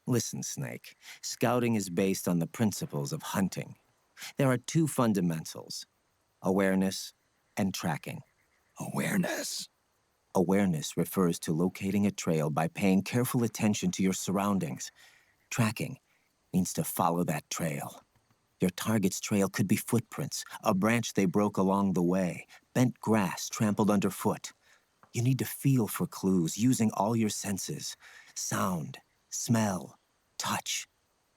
Listen, Snake. Scouting is based on the principles of hunting. There are two fundamentals: awareness and tracking. Awareness? Awareness refers to locating a trail by paying careful attention to your surroundings. Tracking means to follow that trail. Your target's trail could be footprints, a branch they broke along the way, bent grass trampled underfoot. You need to feel for clues using all your senses: sound, smell, touch,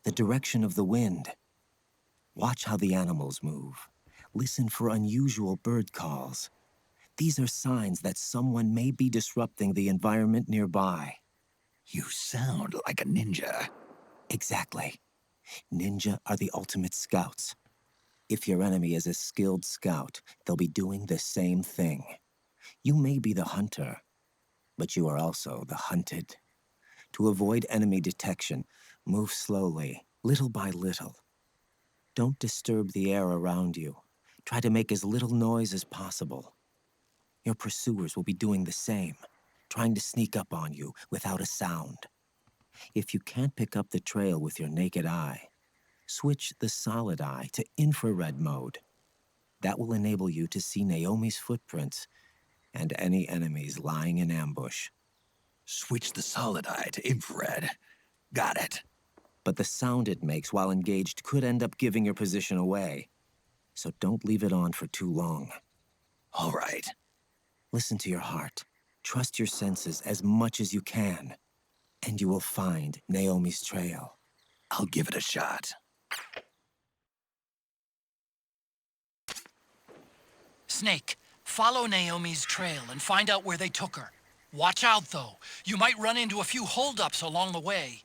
the direction of the wind. Watch how the animals move. Listen for unusual bird calls. These are signs that someone may be disrupting the environment nearby. You sound like a ninja. Exactly. Ninja are the ultimate scouts. If your enemy is a skilled scout, they'll be doing the same thing. You may be the hunter, but you are also the hunted. To avoid enemy detection, move slowly, little by little. Don't disturb the air around you. Try to make as little noise as possible. Your pursuers will be doing the same, trying to sneak up on you without a sound. If you can't pick up the trail with your naked eye, switch the solid eye to infrared mode. That will enable you to see Naomi's footprints and any enemies lying in ambush. Switch the solid eye to infrared. Got it. But the sound it makes while engaged could end up giving your position away. So don't leave it on for too long. All right. Listen to your heart. Trust your senses as much as you can. And you will find Naomi's trail. I'll give it a shot. Snake, follow Naomi's trail and find out where they took her. Watch out, though. You might run into a few holdups along the way.